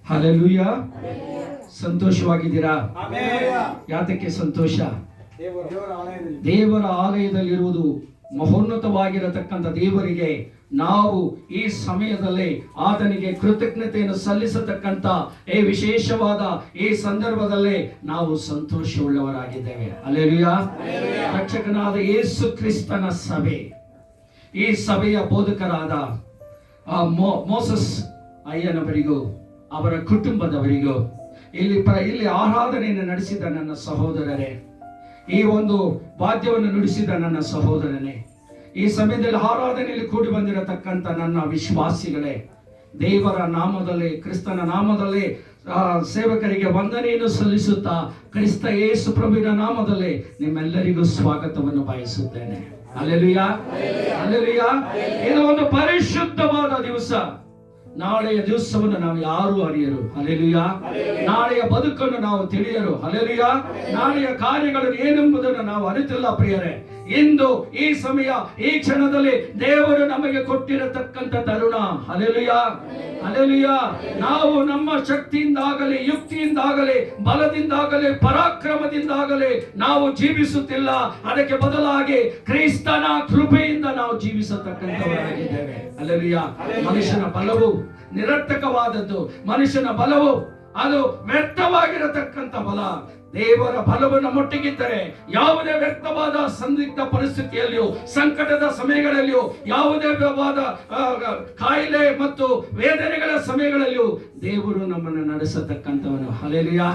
Hallelujah. ಸಂತೋಷವಾಗಿದ್ದೀರಾ? ಯಾತಕ್ಕೆ ಸಂತೋಷ? ದೇವರ ಆಲಯದಲ್ಲಿರುವುದು ಮಹೋನ್ನತವಾಗಿರತಕ್ಕಂಥ ದೇವರಿಗೆ ನಾವು ಈ ಸಮಯದಲ್ಲಿ ಆತನಿಗೆ ಕೃತಜ್ಞತೆಯನ್ನು ಸಲ್ಲಿಸತಕ್ಕಂಥ ಈ ವಿಶೇಷವಾದ ಈ ಸಂದರ್ಭದಲ್ಲಿ ನಾವು ಸಂತೋಷವುಳ್ಳವರಾಗಿದ್ದೇವೆ. ಹಲ್ಲೆಲೂಯಾ. ರಕ್ಷಕನಾದ ಯೇಸು ಕ್ರಿಸ್ತನ ಸಭೆ, ಈ ಸಭೆಯ ಬೋಧಕರಾದ ಮೋಸಸ್ ಅಯ್ಯನವರಿಗೂ ಅವರ ಕುಟುಂಬದವರಿಗೂ ಇಲ್ಲಿ ಆರಾಧನೆಯನ್ನು ನಡೆಸಿದ ನನ್ನ ಸಹೋದರರೇ, ಈ ಒಂದು ವಾದ್ಯವನ್ನು ನುಡಿಸಿದ ನನ್ನ ಸಹೋದರನೇ, ಈ ಸಮಯದಲ್ಲಿ ಆರಾಧನೆಯಲ್ಲಿ ಕೂಡಿ ಬಂದಿರತಕ್ಕಂಥ ನನ್ನ ವಿಶ್ವಾಸಿಗಳೇ, ದೇವರ ನಾಮದಲ್ಲಿ, ಕ್ರಿಸ್ತನ ನಾಮದಲ್ಲಿ ಸೇವಕರಿಗೆ ವಂದನೆಯನ್ನು ಸಲ್ಲಿಸುತ್ತಾ ಕ್ರಿಸ್ತ ಯೇಸು ಪ್ರಭುವಿನ ನಾಮದಲ್ಲಿ ನಿಮ್ಮೆಲ್ಲರಿಗೂ ಸ್ವಾಗತವನ್ನು ಬಯಸುತ್ತೇನೆ. Hallelujah, hallelujah. ಇದು ಒಂದು ಪರಿಶುದ್ಧವಾದ ದಿವಸ. ನಾಳೆಯ ದಿವಸವನ್ನು ನಾವು ಯಾರು ಅರಿಯರು. ಹಲ್ಲೆಲೂಯಾ. ನಾಳೆಯ ಬದುಕನ್ನು ನಾವು ತಿಳಿಯರು. ಹಲ್ಲೆಲೂಯಾ. ನಾಳೆಯ ಕಾರ್ಯಗಳು ಏನೆಂಬುದನ್ನು ನಾವು ಅರಿತಿಲ್ಲ ಪ್ರಿಯರೇ. ಇಂದು ಈ ಸಮಯ, ಈ ಕ್ಷಣದಲ್ಲಿ ದೇವರು ನಮಗೆ ಕೊಟ್ಟಿರತಕ್ಕಂಥ ತರುಣ. Hallelujah, hallelujah. ನಾವು ನಮ್ಮ ಶಕ್ತಿಯಿಂದಾಗಲಿ, ಯುಕ್ತಿಯಿಂದಾಗಲಿ, ಬಲದಿಂದಾಗಲಿ, ಪರಾಕ್ರಮದಿಂದಾಗಲಿ ನಾವು ಜೀವಿಸುತ್ತಿಲ್ಲ. ಅದಕ್ಕೆ ಬದಲಾಗಿ ಕ್ರಿಸ್ತನ ಕೃಪೆಯಿಂದ ನಾವು ಜೀವಿಸತಕ್ಕಂಥವರಾಗಿದ್ದೇವೆ. ಹಲ್ಲೆಲೂಯಾ. ಮನುಷ್ಯನ ಬಲವು ನಿರರ್ಥಕವಾದದ್ದು. ಮನುಷ್ಯನ ಬಲವು ಅದು ವ್ಯರ್ಥವಾಗಿರತಕ್ಕಂಥ ಬಲ. ದೇವರ ಬಲವನ್ನು ಮುಟ್ಟಿಗಿದ್ದರೆ ಯಾವುದೇ ವ್ಯಕ್ತವಾದ ಸಂದಿಗ್ಧ ಪರಿಸ್ಥಿತಿಯಲ್ಲಿಯೂ, ಸಂಕಟದ ಸಮಯಗಳಲ್ಲಿಯೂ, ಯಾವುದೇ ಕಾಯಿಲೆ ಮತ್ತು ವೇದನೆಗಳ ಸಮಯಗಳಲ್ಲಿಯೂ ದೇವರು ನಮ್ಮನ್ನು ನಡೆಸತಕ್ಕಂಥವನು. ಹಲ್ಲೆಲೂಯಾ.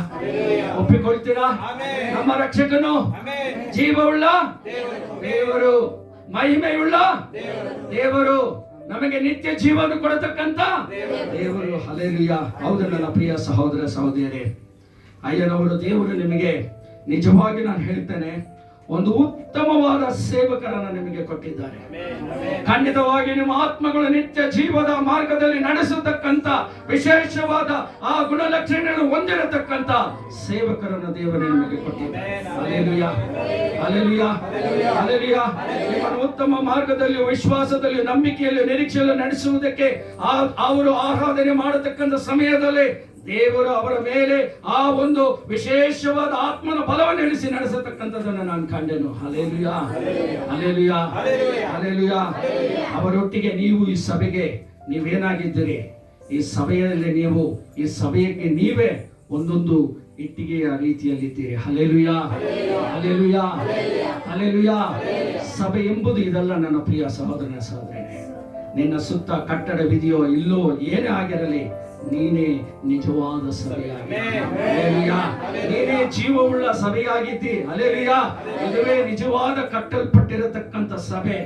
ಒಪ್ಪಿಕೊಳ್ತೀರಾ? ನಮ್ಮ ರಕ್ಷಕನು ಜೀವವುಳ್ಳ ದೇವರು, ಮಹಿಮೆಯುಳ್ಳ ದೇವರು, ನಮಗೆ ನಿತ್ಯ ಜೀವನ ಕೊಡತಕ್ಕಂತ ದೇವರು. ಹಲ್ಲೆಲೂಯಾ. ಹೌದು ನನ್ನ ಪ್ರಿಯ ಸಹೋದರ ಸಹೋದರಿಯರೇ, ಅಯ್ಯನವರು ದೇವರು ನಿಮಗೆ ನಿಜವಾಗಿ ನಾನು ಹೇಳ್ತೇನೆ, ಒಂದು ಉತ್ತಮವಾದ ಸೇವಕರನ್ನು ನಿಮಗೆ ಕೊಟ್ಟಿದ್ದಾರೆ. ಖಂಡಿತವಾಗಿ ನಿಮ್ಮ ಆತ್ಮಗಳು ನಿತ್ಯ ಜೀವದ ಮಾರ್ಗದಲ್ಲಿ ನಡೆಸತಕ್ಕಂತ ವಿಶೇಷವಾದ ಆ ಗುಣಲಕ್ಷಣಗಳನ್ನು ಹೊಂದಿರತಕ್ಕಂತ ಸೇವಕರನ್ನು ದೇವರು ನಿಮಗೆ ಕೊಟ್ಟಿದ್ದಾರೆ. Hallelujah, hallelujah, hallelujah. ನಿಮ್ಮನ್ನು ಉತ್ತಮ ಮಾರ್ಗದಲ್ಲಿ, ವಿಶ್ವಾಸದಲ್ಲಿ, ನಂಬಿಕೆಯಲ್ಲಿ, ನಿರೀಕ್ಷೆಯಲ್ಲಿ ನಡೆಸುವುದಕ್ಕೆ ಅವರು ಆರಾಧನೆ ಮಾಡತಕ್ಕಂಥ ಸಮಯದಲ್ಲಿ ದೇವರು ಅವರ ಮೇಲೆ ಆ ಒಂದು ವಿಶೇಷವಾದ ಆತ್ಮನ ಬಲವನ್ನು ಇಳಿಸಿ ನಡೆಸತಕ್ಕಂಥದ್ದನ್ನು ನಾನು ಕಂಡೆನು. Hallelujah, hallelujah, hallelujah. ಅವರೊಟ್ಟಿಗೆ ನೀವು ಈ ಸಭೆಗೆ ನೀವೇನಾಗಿದ್ದೀರಿ, ಈ ಸಭೆಯಲ್ಲಿ ನೀವು, ಈ ಸಭೆಗೆ ನೀವೇ ಒಂದೊಂದು ಇಟ್ಟಿಗೆಯ ರೀತಿಯಲ್ಲಿದ್ದೀರಿ. Hallelujah, hallelujah, hallelujah. ಸಭೆ ಎಂಬುದು ಇದಲ್ಲ ನನ್ನ ಪ್ರಿಯ ಸಹೋದರನ ಸಹೋದರನೇ. ನಿನ್ನ ಸುತ್ತ ಕಟ್ಟಡವಿದೆಯೋ ಇಲ್ಲೋ ಏನೇ ಆಗಿರಲಿ, ನೀನೇ ನಿಜವಾದ ಸಭೆಯಾಗಿ, ನೀನೇ ಜೀವವುಳ್ಳ ಸಭೆಯಾಗಿದ್ದಿ. ಹಲ್ಲೆಲೂಯಾ. ಇದುವೇ ನಿಜವಾದ ಕಟ್ಟಲ್ಪಟ್ಟಿರತಕ್ಕಂಥ ಸಭೆ.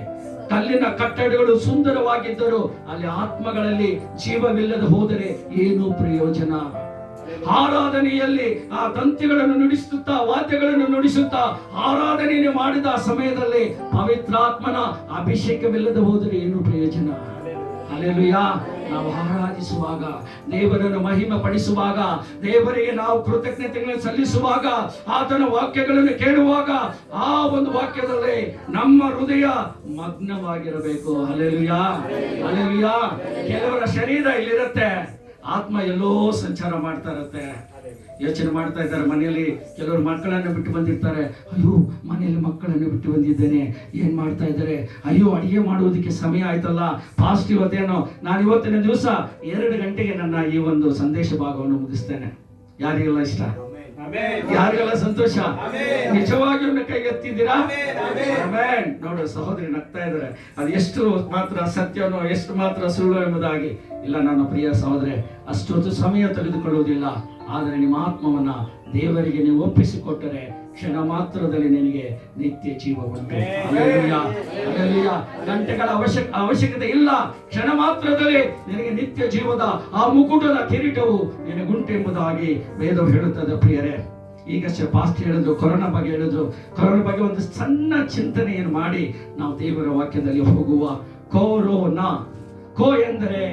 ಕಲ್ಲಿನ ಕಟ್ಟಡಗಳು ಸುಂದರವಾಗಿದ್ದರೂ ಅಲ್ಲಿ ಆತ್ಮಗಳಲ್ಲಿ ಜೀವವಿಲ್ಲದೆ ಹೋದರೆ ಏನು ಪ್ರಯೋಜನ? ಆರಾಧನೆಯಲ್ಲಿ ಆ ತಂತಿಗಳನ್ನು ನುಡಿಸುತ್ತಾ, ವಾದ್ಯಗಳನ್ನು ನುಡಿಸುತ್ತಾ ಆರಾಧನೆಯನ್ನು ಮಾಡಿದ ಸಮಯದಲ್ಲಿ ಪವಿತ್ರಾತ್ಮನ ಅಭಿಷೇಕವಿಲ್ಲದೆ ಹೋದರೆ ಏನು ಪ್ರಯೋಜನ? ಹಲ್ಲೆಲೂಯಾ. ನಾವು ಆರಾಧಿಸುವಾಗ, ದೇವರನ್ನು ಮಹಿಮೆ ಪಡಿಸುವಾಗ, ದೇವರಿಗೆ ನಾವು ಕೃತಜ್ಞತೆಗಳನ್ನು ಸಲ್ಲಿಸುವಾಗ, ಆತನ ವಾಕ್ಯಗಳನ್ನು ಕೇಳುವಾಗ ಆ ಒಂದು ವಾಕ್ಯದಲ್ಲಿ ನಮ್ಮ ಹೃದಯ ಮಗ್ನವಾಗಿರಬೇಕು. Hallelujah, hallelujah. ಕೆಲವರ ಶರೀರ ಇಲ್ಲಿರುತ್ತೆ, ಆತ್ಮ ಎಲ್ಲೋ ಸಂಚಾರ ಮಾಡ್ತಾ ಇರುತ್ತೆ. ಯೋಚನೆ ಮಾಡ್ತಾ ಇದ್ದಾರೆ, ಮನೆಯಲ್ಲಿ ಕೆಲವರು ಮಕ್ಕಳನ್ನು ಬಿಟ್ಟು ಬಂದಿರ್ತಾರೆ. ಅಯ್ಯೋ, ಮನೆಯಲ್ಲಿ ಮಕ್ಕಳನ್ನು ಬಿಟ್ಟು ಬಂದಿದ್ದೇನೆ, ಏನ್ ಮಾಡ್ತಾ ಇದ್ದಾರೆ? ಅಯ್ಯೋ, ಅಡಿಗೆ ಮಾಡುವುದಕ್ಕೆ ಸಮಯ ಆಯ್ತಲ್ಲ, ಫಾಸ್ಟ್ ಇವತ್ತೇನೋ. ನಾನು ಇವತ್ತಿನ ದಿವಸ 2 ಗಂಟೆಗೆ ನನ್ನ ಈ ಒಂದು ಸಂದೇಶ ಭಾಗವನ್ನು ಮುಗಿಸ್ತೇನೆ. ಯಾರಿಗೆಲ್ಲ ಇಷ್ಟ? ಯಾರಿಗೆಲ್ಲ ಸಂತೋಷ? ನಿಜವಾಗಿಯೂ ಕೈ ಎತ್ತಿದ್ದೀರಾ? ನೋಡು, ಸಹೋದರಿ ನಗ್ತಾ ಇದ್ದಾರೆ. ಅದು ಎಷ್ಟು ಮಾತ್ರ ಸತ್ಯವೋ, ಎಷ್ಟು ಮಾತ್ರ ಸುಳ್ಳು ಎಂಬುದಾಗಿ. ಇಲ್ಲ ನನ್ನ ಪ್ರಿಯ ಸಹೋದರಿ, ಅಷ್ಟೊಂದು ಸಮಯ ತೆಗೆದುಕೊಳ್ಳುವುದಿಲ್ಲ. ಆದರೆ ನಿಮ್ಮ ಆತ್ಮವನ್ನ ದೇವರಿಗೆ ನೀವು ಒಪ್ಪಿಸಿಕೊಟ್ಟರೆ ಕ್ಷಣ ಮಾತ್ರದಲ್ಲಿ ನಿನಗೆ ನಿತ್ಯ ಜೀವ ಉಂಟು. Hallelujah, hallelujah. ಗಂಟೆಗಳ ಅವಶ್ಯಕತೆ ಇಲ್ಲ. ಕ್ಷಣ ಮಾತ್ರದಲ್ಲಿ ನಿನಗೆ ನಿತ್ಯ ಜೀವದ ಆ ಮುಕುಟದ ಕಿರೀಟವು ನಿನಗುಂಟು ಎಂಬುದಾಗಿ ವೇದವು ಹೇಳುತ್ತದೆ. ಪ್ರಿಯರೇ, ಈಗಷ್ಟೇ ಪಾಸ್ಟ್ ಹೇಳಿದ್ರು, ಕೊರೋನಾ ಬಗ್ಗೆ ಹೇಳಿದ್ರು. ಕೊರೋನಾ ಬಗ್ಗೆ ಒಂದು ಸಣ್ಣ ಚಿಂತನೆಯನ್ನು ಮಾಡಿ ನಾವು ದೇವರ ವಾಕ್ಯದಲ್ಲಿ ಹೋಗುವ. ಕೊರೋನಾ, ಕೋ ಎಂದರೆ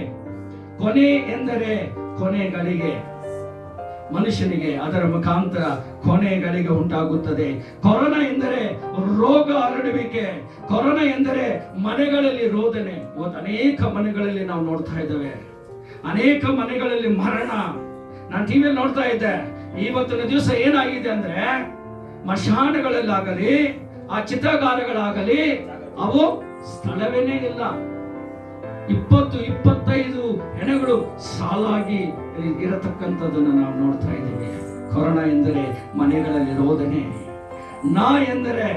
ಕೊನೆ, ಎಂದರೆ ಕೊನೆಗಳಿಗೆ ಮನುಷ್ಯನಿಗೆ ಅದರ ಮುಖಾಂತರ ಕೊನೆಗಳಿಗೆ ಉಂಟಾಗುತ್ತದೆ. ಕೊರೋನಾ ಎಂದರೆ ರೋಗ ಹರಡುವಿಕೆ. ಕೊರೋನಾ ಎಂದರೆ ಮನೆಗಳಲ್ಲಿ ರೋದನೆ. ಇವತ್ತು ಅನೇಕ ಮನೆಗಳಲ್ಲಿ ನಾವು ನೋಡ್ತಾ ಇದ್ದೇವೆ. ಅನೇಕ ಮನೆಗಳಲ್ಲಿ ಮರಣ. ನಾನು ಟಿವಿಯಲ್ಲಿ ನೋಡ್ತಾ ಇದ್ದೆ, ಇವತ್ತಿನ ದಿವಸ ಏನಾಗಿದೆ ಅಂದ್ರೆ ಮಶಾನಗಳಲ್ಲಾಗಲಿ ಆ ಚಿತ್ರಗಾರಗಳಾಗಲಿ ಅವು ಸ್ಥಳವೇನೇ ಇಲ್ಲ. 20-25 ಹೆಣಗಳು ಸಾಲಾಗಿ ಇರತಕ್ಕಂಥದ್ದನ್ನು ನಾವು ನೋಡ್ತಾ ಇದ್ದೇವೆ. ಕೊರೋನಾ ಎಂದರೆ ಮನೆಗಳಲ್ಲಿ ರೋದನೆ, ನಾ ಎಂದರೆ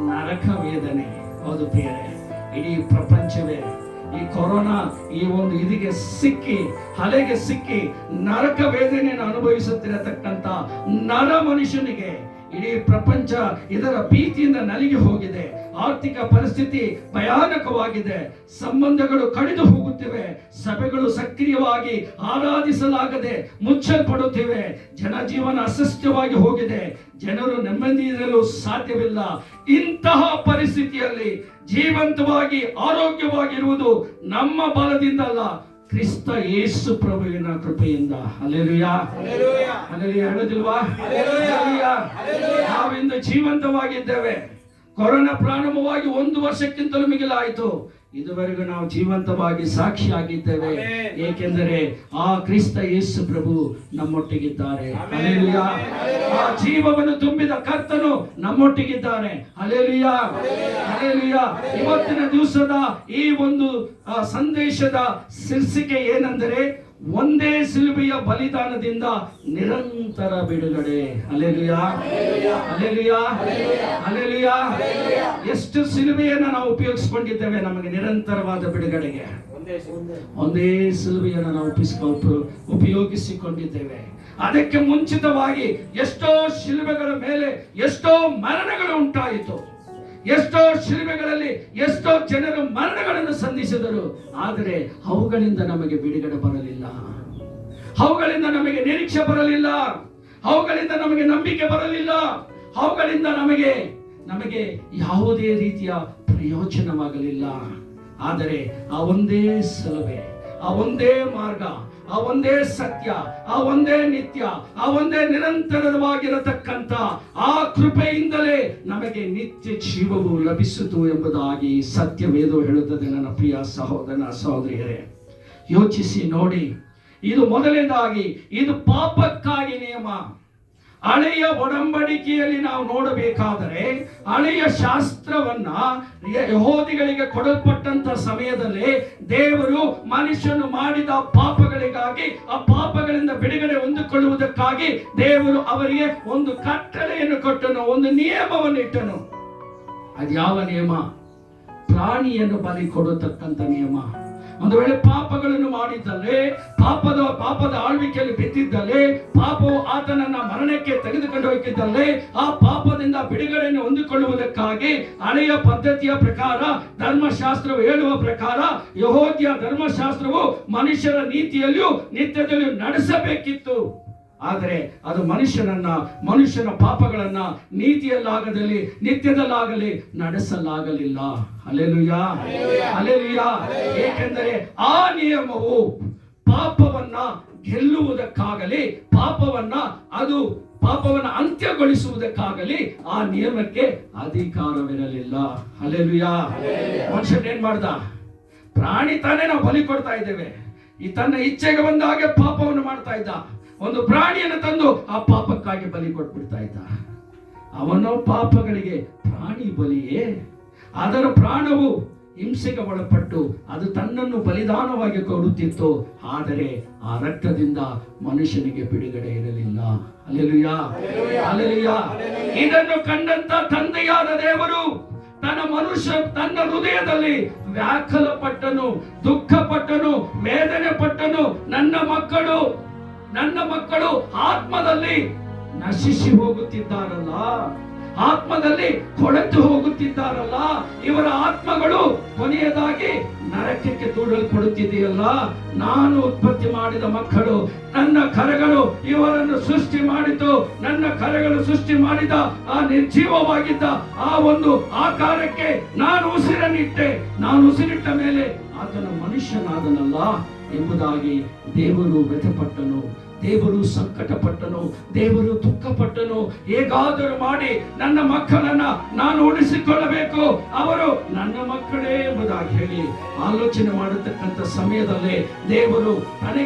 ನರಕ ವೇದನೆ. ಹೌದು ಪ್ರಿಯರೇ, ಇಡೀ ಪ್ರಪಂಚವೇ ಈ ಕೊರೋನಾ ಈ ಒಂದು ಇದಕ್ಕೆ ಸಿಕ್ಕಿ ಹಲೆಗೆ ಸಿಕ್ಕಿ ನರಕ ವೇದನೆಯನ್ನು ಅನುಭವಿಸುತ್ತಿರತಕ್ಕಂಥ ನರ ಮನುಷ್ಯನಿಗೆ ಇಡೀ ಪ್ರಪಂಚ ಇದರ ಭೀತಿಯಿಂದ ನಲಿಗೆ ಹೋಗಿದೆ. ಆರ್ಥಿಕ ಪರಿಸ್ಥಿತಿ ಭಯಾನಕವಾಗಿದೆ. ಸಂಬಂಧಗಳು ಕಡಿದು ಹೋಗುತ್ತಿವೆ. ಸಭೆಗಳು ಸಕ್ರಿಯವಾಗಿ ಆರಾಧಿಸಲಾಗದೆ ಮುಚ್ಚಲ್ಪಡುತ್ತಿವೆ. ಜನಜೀವನ ಅಸ್ವಸ್ಥವಾಗಿ ಹೋಗಿದೆ. ಜನರು ನೆಮ್ಮದಿಯಿರಲು ಸಾಧ್ಯವಿಲ್ಲ. ಇಂತಹ ಪರಿಸ್ಥಿತಿಯಲ್ಲಿ ಜೀವಂತವಾಗಿ ಆರೋಗ್ಯವಾಗಿರುವುದು ನಮ್ಮ ಬಲದಿಂದಲ್ಲ, ಕ್ರಿಸ್ತ ಯೇಸು ಪ್ರಭುವಿನ ಕೃಪೆಯಿಂದ. ಹಲ್ಲೆಲೂಯಾ, ಹಲ್ಲೆಲೂಯಾ ಹೇಳೋದಿಲ್ವಾ? ನಾವಿಂದು ಜೀವಂತವಾಗಿದ್ದೇವೆ. ಕೊರೋನಾ ಪ್ರಾರಂಭವಾಗಿ 1 ವರ್ಷಕ್ಕಿಂತಲೂ ಮಿಗಿಲಾಯಿತು. ಇದುವರೆಗೂ ನಾವು ಜೀವಂತವಾಗಿ ಸಾಕ್ಷಿಯಾಗಿದ್ದೇವೆ. ಏಕೆಂದರೆ ಆ ಕ್ರಿಸ್ತ ಯೇಸು ಪ್ರಭು ನಮ್ಮೊಟ್ಟಿಗಿದ್ದಾರೆ. ಹಲ್ಲೆಲೂಯಾ. ಆ ಜೀವವನ್ನು ತುಂಬಿದ ಕರ್ತನು ನಮ್ಮೊಟ್ಟಿಗಿದ್ದಾನೆ. Hallelujah, hallelujah. ಇವತ್ತಿನ ದಿವಸದ ಈ ಒಂದು ಸಂದೇಶದ ಶೀರ್ಷಿಕೆ ಏನೆಂದರೆ, ಒಂದೇ ಶಿಲುಬೆಯ ಬಲಿದಾನದಿಂದ ನಿರಂತರ ಬಿಡುಗಡೆ. Hallelujah, hallelujah, hallelujah. ಎಷ್ಟು ಶಿಲುಬೆಯನ್ನು ನಾವು ಉಪಯೋಗಿಸಿಕೊಂಡಿದ್ದೇವೆ ನಮಗೆ ನಿರಂತರವಾದ ಬಿಡುಗಡೆಗೆ. ಒಂದೇ ಶಿಲುಬೆಯನ್ನು ನಾವು ಉಪಯೋಗಿಸಿಕೊಂಡಿದ್ದೇವೆ. ಅದಕ್ಕೆ ಮುಂಚಿತವಾಗಿ ಎಷ್ಟೋ ಶಿಲುಬೆಗಳ ಮೇಲೆ ಎಷ್ಟೋ ಮರಣಗಳು ಉಂಟಾಯಿತು. ಎಷ್ಟೋ ಶಿಲುಬೆಗಳಲ್ಲಿ ಎಷ್ಟೋ ಜನರು ಮರಣಗಳನ್ನು ಸಂಧಿಸಿದರು. ಆದರೆ ಅವುಗಳಿಂದ ನಮಗೆ ಬಿಡುಗಡೆ ಬರಲಿಲ್ಲ. ಅವುಗಳಿಂದ ನಮಗೆ ನಿರೀಕ್ಷೆ ಬರಲಿಲ್ಲ. ಅವುಗಳಿಂದ ನಮಗೆ ನಂಬಿಕೆ ಬರಲಿಲ್ಲ. ಅವುಗಳಿಂದ ನಮಗೆ ಯಾವುದೇ ರೀತಿಯ ಪ್ರಯೋಜನವಾಗಲಿಲ್ಲ. ಆದರೆ ಆ ಒಂದೇ ಶಿಲುಬೆ, ಆ ಒಂದೇ ಮಾರ್ಗ, ಆ ಒಂದೇ ಸತ್ಯ, ಆ ಒಂದೇ ನಿತ್ಯ, ಆ ಒಂದೇ ನಿರಂತರವಾಗಿರತಕ್ಕಂಥ ಆ ಕೃಪೆಯಿಂದಲೇ ನಮಗೆ ನಿತ್ಯ ಜೀವವು ಲಭಿಸಿತು ಎಂಬುದಾಗಿ ಸತ್ಯವೇದವು ಹೇಳುತ್ತದೆ. ನನ್ನ ಪ್ರಿಯ ಸಹೋದರ ಸಹೋದರಿಯರೇ, ಯೋಚಿಸಿ ನೋಡಿ. ಇದು ಮೊದಲನೇದಾಗಿ ಇದು ಪಾಪಕ್ಕಾಗಿ ನಿಯಮ. ಹಳೆಯ ಒಡಂಬಡಿಕೆಯಲ್ಲಿ ನಾವು ನೋಡಬೇಕಾದರೆ ಹಳೆಯ ಶಾಸ್ತ್ರವನ್ನ ಯಹೂದಿಗಳಿಗೆ ಕೊಡಲ್ಪಟ್ಟಂತ ಸಮಯದಲ್ಲಿ ದೇವರು ಮನುಷ್ಯನು ಮಾಡಿದ ಪಾಪಗಳಿಗಾಗಿ, ಆ ಪಾಪಗಳಿಂದ ಬಿಡುಗಡೆ ಹೊಂದಿಕೊಳ್ಳುವುದಕ್ಕಾಗಿ ದೇವರು ಅವರಿಗೆ ಒಂದು ಕಟ್ಟಳೆಯನ್ನು ಕೊಟ್ಟನು, ಒಂದು ನಿಯಮವನ್ನು ಇಟ್ಟನು. ಅದು ಯಾವ ನಿಯಮ? ಪ್ರಾಣಿಯನ್ನು ಬಲಿ ಕೊಡತಕ್ಕಂತ ನಿಯಮ. ಒಂದು ವೇಳೆ ಪಾಪಗಳನ್ನು ಮಾಡಿದ್ದಲ್ಲಿ, ಪಾಪದ ಆಳ್ವಿಕೆಯಲ್ಲಿ ಬಿದ್ದಿದ್ದಲ್ಲಿ, ಪಾಪವು ಆತನನ್ನ ಮರಣಕ್ಕೆ ತೆಗೆದುಕೊಂಡು ಹೋಗಿದ್ದಲ್ಲಿ, ಆ ಪಾಪದಿಂದ ಬಿಡುಗಡೆಯನ್ನು ಹೊಂದಿಕೊಳ್ಳುವುದಕ್ಕಾಗಿ ಹಳೆಯ ಪದ್ಧತಿಯ ಪ್ರಕಾರ, ಧರ್ಮಶಾಸ್ತ್ರವು ಹೇಳುವ ಪ್ರಕಾರ, ಯೆಹೂದ್ಯ ಧರ್ಮಶಾಸ್ತ್ರವು ಮನುಷ್ಯರ ನೀತಿಯಲ್ಲಿಯೂ ನಿತ್ಯದಲ್ಲಿಯೂ ನಡೆಸಬೇಕಿತ್ತು. ಆದರೆ ಅದು ಮನುಷ್ಯನ ಪಾಪಗಳನ್ನ ನೀತಿಯಲ್ಲಾಗಲಿ ನಿತ್ಯದಲ್ಲಾಗಲಿ ನಡೆಸಲಾಗಲಿಲ್ಲ. Hallelujah, hallelujah. ಏಕೆಂದರೆ ಆ ನಿಯಮವು ಪಾಪವನ್ನ ಗೆಲ್ಲುವುದಕ್ಕಾಗಲಿ, ಪಾಪವನ್ನ ಅಂತ್ಯಗೊಳಿಸುವುದಕ್ಕಾಗಲಿ ಆ ನಿಯಮಕ್ಕೆ ಅಧಿಕಾರವಿರಲಿಲ್ಲ. ಹಲ್ಲೆಲೂಯಾ. ಮನುಷ್ಯನ್ ಏನ್ ಮಾಡ್ದ? ಪ್ರಾಣಿ ತಾನೇ ನಾವು ಬಲಿ ಕೊಡ್ತಾ ಇದ್ದೇವೆ. ಈ ತನ್ನ ಇಚ್ಛೆಗೆ ಬಂದ ಹಾಗೆ ಪಾಪವನ್ನು ಮಾಡ್ತಾ ಇದ್ದ. ಒಂದು ಪ್ರಾಣಿಯನ್ನು ತಂದು ಆ ಪಾಪಕ್ಕಾಗಿ ಬಲಿ ಕೊಟ್ಬಿಡ್ತಾ ಇದ್ದ. ಅವನ ಪಾಪಗಳಿಗೆ ಪ್ರಾಣಿ ಬಲಿಯೇ? ಅದರ ಪ್ರಾಣವು ಹಿಂಸೆಗೆ ಒಳಪಟ್ಟು ಅದು ತನ್ನನ್ನು ಬಲಿದಾನವಾಗಿ ಕೊಡುತ್ತಿತ್ತು. ಆದರೆ ಆ ರಕ್ತದಿಂದ ಮನುಷ್ಯನಿಗೆ ಬಿಡುಗಡೆ ಇರಲಿಲ್ಲ. Hallelujah, hallelujah. ಇದನ್ನು ಕಂಡಂತ ತಂದೆಯಾದ ದೇವರು ತನ್ನ ಹೃದಯದಲ್ಲಿ ವ್ಯಾಕುಲಪಟ್ಟನು, ದುಃಖಪಟ್ಟನು, ವೇದನೆ ಪಟ್ಟನು. ನನ್ನ ಮಕ್ಕಳು ಆತ್ಮದಲ್ಲಿ ನಶಿಸಿ ಹೋಗುತ್ತಿದ್ದಾರಲ್ಲ, ಆತ್ಮದಲ್ಲಿ ಕೊಳೆತು ಹೋಗುತ್ತಿದ್ದಾರಲ್ಲ, ಇವರ ಆತ್ಮಗಳು ಕೊನೆಯದಾಗಿ ನರಕಕ್ಕೆ ದೂಡಲ್ಪಡುತ್ತಿದೆಯಲ್ಲ. ನಾನು ಉತ್ಪತ್ತಿ ಮಾಡಿದ ಮಕ್ಕಳು, ನನ್ನ ಕರಗಳು ಇವರನ್ನು ಸೃಷ್ಟಿ ಮಾಡಿತು. ನನ್ನ ಕರಗಳು ಸೃಷ್ಟಿ ಮಾಡಿದ ಆ ನಿರ್ಜೀವವಾಗಿದ್ದ ಆ ಒಂದು ಆಕಾರಕ್ಕೆ ನಾನು ಉಸಿರನ್ನಿಟ್ಟೆ. ನಾನು ಉಸಿರಿಟ್ಟ ಮೇಲೆ ಆತನ ಮನುಷ್ಯನಾದನಲ್ಲ ಎಂಬುದಾಗಿ ದೇವರು ವ್ಯಥೆಪಟ್ಟನು. ದೇವರು ಸಂಕಟಪಟ್ಟನು, ದೇವರು ದುಃಖಪಟ್ಟನು. ಹೇಗಾದರೂ ಮಾಡಿ ನನ್ನ ಮಕ್ಕಳನ್ನ ನಾನು ಉಳಿಸಿಕೊಳ್ಳಬೇಕು, ಅವರು ನನ್ನ ಮಕ್ಕಳೇ ಎಂಬುದಾಗಿ ಹೇಳಿ ಆಲೋಚನೆ ಮಾಡತಕ್ಕಂಥ ಸಮಯದಲ್ಲಿ ದೇವರು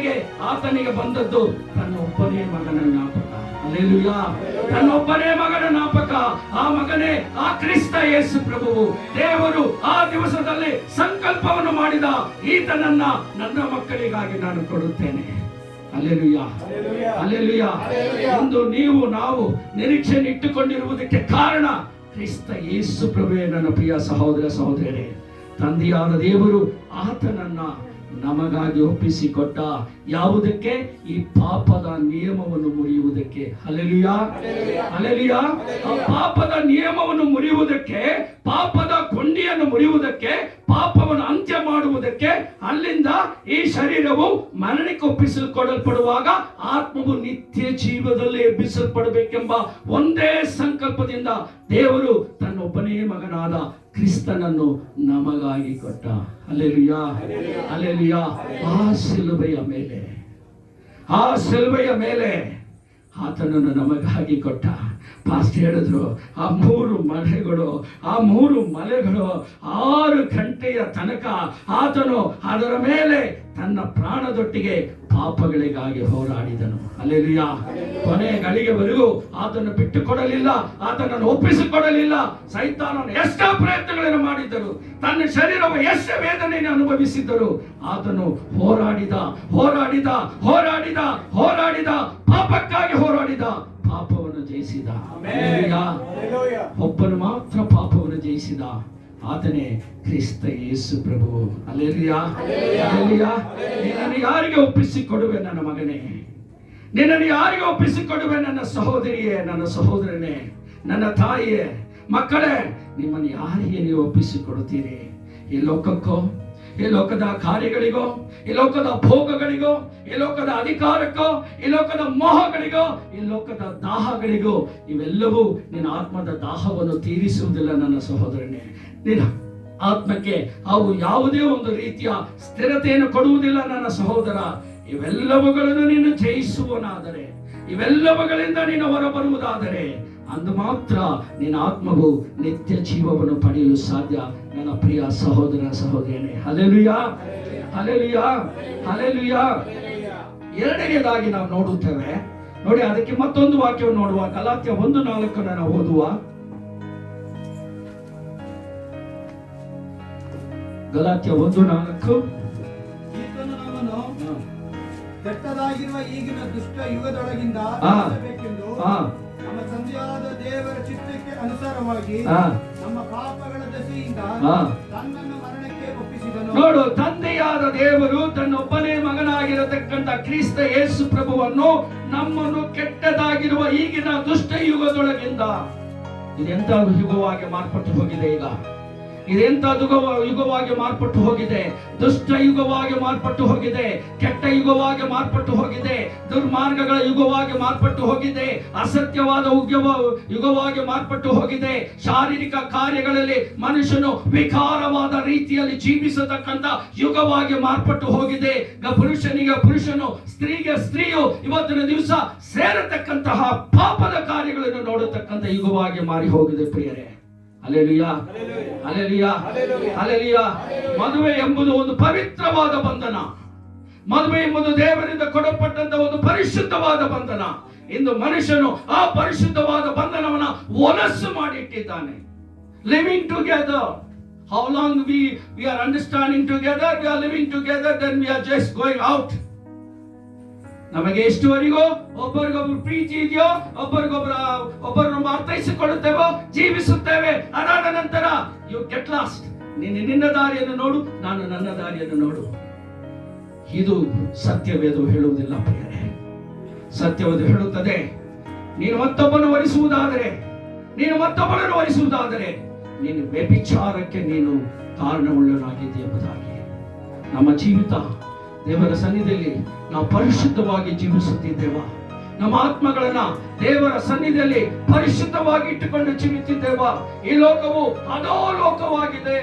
ಆತನಿಗೆ ಬಂದದ್ದು ತನ್ನ ಒಬ್ಬನೇ ಮಗನ ಜ್ಞಾಪಕ. ಹಲ್ಲೆಲೂಯಾ. ತನ್ನೊಬ್ಬನೇ ಮಗನ ಜ್ಞಾಪಕ. ಆ ಮಗನೇ ಆ ಕ್ರಿಸ್ತ ಯೇಸು ಪ್ರಭುವು. ದೇವರು ಆ ದಿವಸದಲ್ಲಿ ಸಂಕಲ್ಪವನ್ನು ಮಾಡಿದ, ಈತನನ್ನ ನನ್ನ ಮಕ್ಕಳಿಗಾಗಿ ನಾನು ಕೊಡುತ್ತೇನೆ. Hallelujah, hallelujah. ಇಂದು ನಾವು ನಿರೀಕ್ಷೆ ಇಟ್ಟುಕೊಂಡಿರುವುದಕ್ಕೆ ಕಾರಣ ಕ್ರಿಸ್ತ ಯೇಸು ಪ್ರಭುವೇ. ನನ್ನ ಪ್ರಿಯ ಸಹೋದರ ಸಹೋದರಿಯರೇ, ತಂದೆಯಾದ ದೇವರು ಆತನನ್ನ ನಮಗಾಗಿ ಒಪ್ಪಿಸಿಕೊಟ್ಟ. ಯಾವುದಕ್ಕೆ? ಈ ಪಾಪದ ನಿಯಮವನ್ನು ಮುರಿಯುವುದಕ್ಕೆ. Hallelujah, hallelujah. ಆ ಪಾಪದ ನಿಯಮವನ್ನು ಮುರಿಯುವುದಕ್ಕೆ, ಪಾಪದ ಕೊಂಡಿಯನ್ನು ಮುರಿಯುವುದಕ್ಕೆ, ಪಾಪವನ್ನು ಅಂತ್ಯ ಮಾಡುವುದಕ್ಕೆ. ಅಲ್ಲಿಂದ ಈ ಶರೀರವು ಮರಣಕ್ಕೆ ಒಪ್ಪಿಸಿಕೊಡಲ್ಪಡುವಾಗ ಆತ್ಮವು ನಿತ್ಯ ಜೀವದಲ್ಲಿ ಎಬ್ಬಿಸಲ್ಪಡಬೇಕೆಂಬ ಒಂದೇ ಸಂಕಲ್ಪದಿಂದ ದೇವರು ತನ್ನೊಬ್ಬನೇ ಮಗನಾದ ಕ್ರಿಸ್ತನನ್ನು ನಮಗಾಗಿ ಕೊಟ್ಟ. Hallelujah, hallelujah. ಆ ಸಿಲುಬೆಯ ಮೇಲೆ ಆತನನ್ನು ನಮಗಾಗಿ ಕೊಟ್ಟ. ಪಾಸ್ಟ್ ಹೇಳಿದ್ರು, ಆ ಮೂರು ಮಲೆಗಳು 6 ಗಂಟೆಯ ತನಕ ಆತನು ಅದರ ಮೇಲೆ ತನ್ನ ಪ್ರಾಣದೊಟ್ಟಿಗೆ ಪಾಪಗಳಿಗಾಗಿ ಹೋರಾಡಿದನು. ಹಲ್ಲೆಲೂಯಾ. ಕೊನೆ ಗಳಿಗೆವರೆಗೂ ಆತನು ಬಿಟ್ಟುಕೊಡಲಿಲ್ಲ, ಆತನನ್ನು ಒಪ್ಪಿಸಿಕೊಡಲಿಲ್ಲ. ಸೈತಾನನು ಎಷ್ಟೋ ಪ್ರಯತ್ನಗಳನ್ನು ಮಾಡಿದ್ದರು, ತನ್ನ ಶರೀರವು ಎಷ್ಟು ವೇದನೆಯನ್ನು ಅನುಭವಿಸಿದ್ದರು, ಆತನು ಹೋರಾಡಿದ, ಪಾಪಕ್ಕಾಗಿ ಹೋರಾಡಿದ, ಪಾಪವನ್ನು ಜಯಿಸಿದ. ಒಬ್ಬನು ಮಾತ್ರ ಪಾಪವನ್ನು ಜಯಿಸಿದ, ಆತನೇ ಕ್ರಿಸ್ತ ಯೇಸು ಪ್ರಭು. Hallelujah, hallelujah. ನಿನ್ನನ್ನು ಯಾರಿಗೆ ಒಪ್ಪಿಸಿಕೊಡುವೆ ನನ್ನ ಮಗನೇ? ನಿನ್ನನ್ನು ಯಾರಿಗೆ ಒಪ್ಪಿಸಿಕೊಡುವೆ ನನ್ನ ಸಹೋದರಿಯೇ, ನನ್ನ ಸಹೋದರನೇ, ನನ್ನ ತಾಯಿಯೇ? ಮಕ್ಕಳೇ, ನಿಮ್ಮನ್ನು ಯಾರಿಗೆ ನೀವು ಒಪ್ಪಿಸಿಕೊಡುತ್ತೀರಿ? ಈ ಲೋಕಕ್ಕೋ, ಈ ಲೋಕದ ಕಾರ್ಯಗಳಿಗೋ, ಈ ಲೋಕದ ಭೋಗಗಳಿಗೋ, ಈ ಲೋಕದ ಅಧಿಕಾರಕ್ಕೋ, ಈ ಲೋಕದ ಮೋಹಗಳಿಗೋ, ಈ ಲೋಕದ ದಾಹಗಳಿಗೋ? ಇವೆಲ್ಲವೂ ನಿನ್ನ ಆತ್ಮದ ದಾಹವನ್ನು ತೀರಿಸುವುದಿಲ್ಲ ನನ್ನ ಸಹೋದರನೇ. ನಿನ್ನ ಆತ್ಮಕ್ಕೆ ಅವು ಯಾವುದೇ ಒಂದು ರೀತಿಯ ಸ್ಥಿರತೆಯನ್ನು ಕೊಡುವುದಿಲ್ಲ ನನ್ನ ಸಹೋದರ. ಇವೆಲ್ಲವುಗಳನ್ನು ನೀನು ಜಯಿಸುವನಾದರೆ, ಇವೆಲ್ಲವುಗಳಿಂದ ನೀನು ಹೊರಬರುವುದಾದರೆ, ಅಂದು ಮಾತ್ರ ನಿನ್ನ ಆತ್ಮವು ನಿತ್ಯ ಜೀವವನ್ನು ಪಡೆಯಲು ಸಾಧ್ಯ ನನ್ನ ಪ್ರಿಯ ಸಹೋದರ ಸಹೋದರಿಯರೇ. Hallelujah, hallelujah, hallelujah. ಎರಡನೆಯದಾಗಿ ನಾವು ನೋಡುತ್ತೇವೆ ನೋಡಿ, ಅದಕ್ಕೆ ಮತ್ತೊಂದು ವಾಕ್ಯವನ್ನು ನೋಡುವ. ಗಲಾತ್ಯ 1:4 ನಾವು ಓದುವ. ಗಲಾತ್ಯ 1:4. ಕೆಟ್ಟದಾಗಿರುವ ಈಗಿನ ದುಷ್ಟ ಯುಗದೊಳಗಿಂದ ನಮ್ಮ ತಂದೆಯಾದ ದೇವರ ಚಿತ್ತಕ್ಕೆ ಅನುಸಾರವಾಗಿ ನಮ್ಮ ಪಾಪಗಳ ದೆಸೆಯಿಂದ ತನ್ನನ್ನು ಮರಣಕ್ಕೆ ಒಪ್ಪಿಸಿದನು. ನೋಡು, ತಂದೆಯಾದ ದೇವರು ತನ್ನೊಬ್ಬನೇ ಮಗನಾಗಿರತಕ್ಕಂಥ ಕ್ರಿಸ್ತ ಯೇಸು ಪ್ರಭುವನ್ನು ನಮ್ಮನ್ನು ಕೆಟ್ಟದಾಗಿರುವ ಈಗಿನ ದುಷ್ಟ ಯುಗದೊಳಗಿಂದ, ಇದೆಂತ ಯುಗವಾಗಿ ಮಾರ್ಪಟ್ಟು ಹೋಗಿದೆ. ಈಗ ಇದೆಂತ ಯುಗವಾಗಿ ಮಾರ್ಪಟ್ಟು ಹೋಗಿದೆ. ದುಷ್ಟ ಯುಗವಾಗಿ ಮಾರ್ಪಟ್ಟು ಹೋಗಿದೆ, ಕೆಟ್ಟ ಯುಗವಾಗಿ ಮಾರ್ಪಟ್ಟು ಹೋಗಿದೆ, ದುರ್ಮಾರ್ಗಗಳ ಯುಗವಾಗಿ ಮಾರ್ಪಟ್ಟು ಹೋಗಿದೆ, ಅಸತ್ಯವಾದ ಯುಗವಾಗಿ ಮಾರ್ಪಟ್ಟು ಹೋಗಿದೆ. ಶಾರೀರಿಕ ಕಾರ್ಯಗಳಲ್ಲಿ ಮನುಷ್ಯನು ವಿಕಾರವಾದ ರೀತಿಯಲ್ಲಿ ಜೀವಿಸತಕ್ಕಂಥ ಯುಗವಾಗಿ ಮಾರ್ಪಟ್ಟು ಹೋಗಿದೆ. ಪುರುಷನಿಗೆ ಪುರುಷನು, ಸ್ತ್ರೀಗೆ ಸ್ತ್ರೀಯು ಇವತ್ತಿನ ದಿವಸ ಸೇರತಕ್ಕಂತಹ ಪಾಪದ ಕಾರ್ಯಗಳನ್ನು ನೋಡತಕ್ಕಂಥ ಯುಗವಾಗಿ ಮಾರಿ ಹೋಗಿದೆ ಪ್ರಿಯರೇ. Hallelujah, hallelujah, hallelujah. ಮದುವೆ ಎಂಬುದು ಒಂದು ಪವಿತ್ರವಾದ ಬಂಧನ. ಮದುವೆ ಎಂಬುದು ದೇವರಿಂದ ಕೊಡಲ್ಪಟ್ಟಂತ ಒಂದು ಪರಿಶುದ್ಧವಾದ ಬಂಧನ. ಇಂದು ಮನುಷ್ಯನು ಆ ಪರಿಶುದ್ಧವಾದ ಬಂಧನವನ್ನು ಒಲಸು ಮಾಡಿಟ್ಟಿದ್ದಾನೆ. Living together. How long we are understanding together, we are living together, then we are just going out. ನಮಗೆ ಎಷ್ಟುವರೆಗೂ ಒಬ್ಬರಿಗೊಬ್ಬರು ಪ್ರೀತಿ ಇದೆಯೋ, ಒಬ್ಬರನ್ನು ಅರ್ಥೈಸಿಕೊಳ್ಳುತ್ತೇವೋ, ಜೀವಿಸುತ್ತೇವೆ. ಅದಾದ ನಂತರ ಯು ಗೆಟ್ ಲಾಸ್ಟ್. ನೀನು ನಿನ್ನ ದಾರಿಯನ್ನು ನೋಡು, ನಾನು ನನ್ನ ದಾರಿಯನ್ನು ನೋಡು. ಇದು ಸತ್ಯವೇದ ಹೇಳುವುದಿಲ್ಲ ಪ್ರಿಯರೇ. ಸತ್ಯವೇದ ಹೇಳುತ್ತದೆ, ನೀನು ಮತ್ತೊಬ್ಬನನ್ನು ವರಿಸುವುದಾದರೆ ನೀನು ವ್ಯಭಿಚಾರಕ್ಕೆ ನೀನು ಕಾರಣವುಳ್ಳನಾಗಿದ್ದೀಯ ಎಂಬುದಾಗಿ. ನಮ್ಮ ಜೀವಿತ ದೇವರ ಸನ್ನಿಧಿಯಲ್ಲಿ ನಾವು ಪರಿಶುದ್ಧವಾಗಿ ಜೀವಿಸುತ್ತಿದ್ದೇವ. ನಮ್ಮ ಆತ್ಮಗಳನ್ನ ದೇವರ ಸನ್ನಿಧಿಯಲ್ಲಿ ಪರಿಶುದ್ಧವಾಗಿ ಇಟ್ಟುಕೊಂಡು ಜೀವಿಸುತ್ತಿದ್ದೇವ. ಈ ಲೋಕವು ಅಧೋ ಲೋಕವಾಗಿದೆ.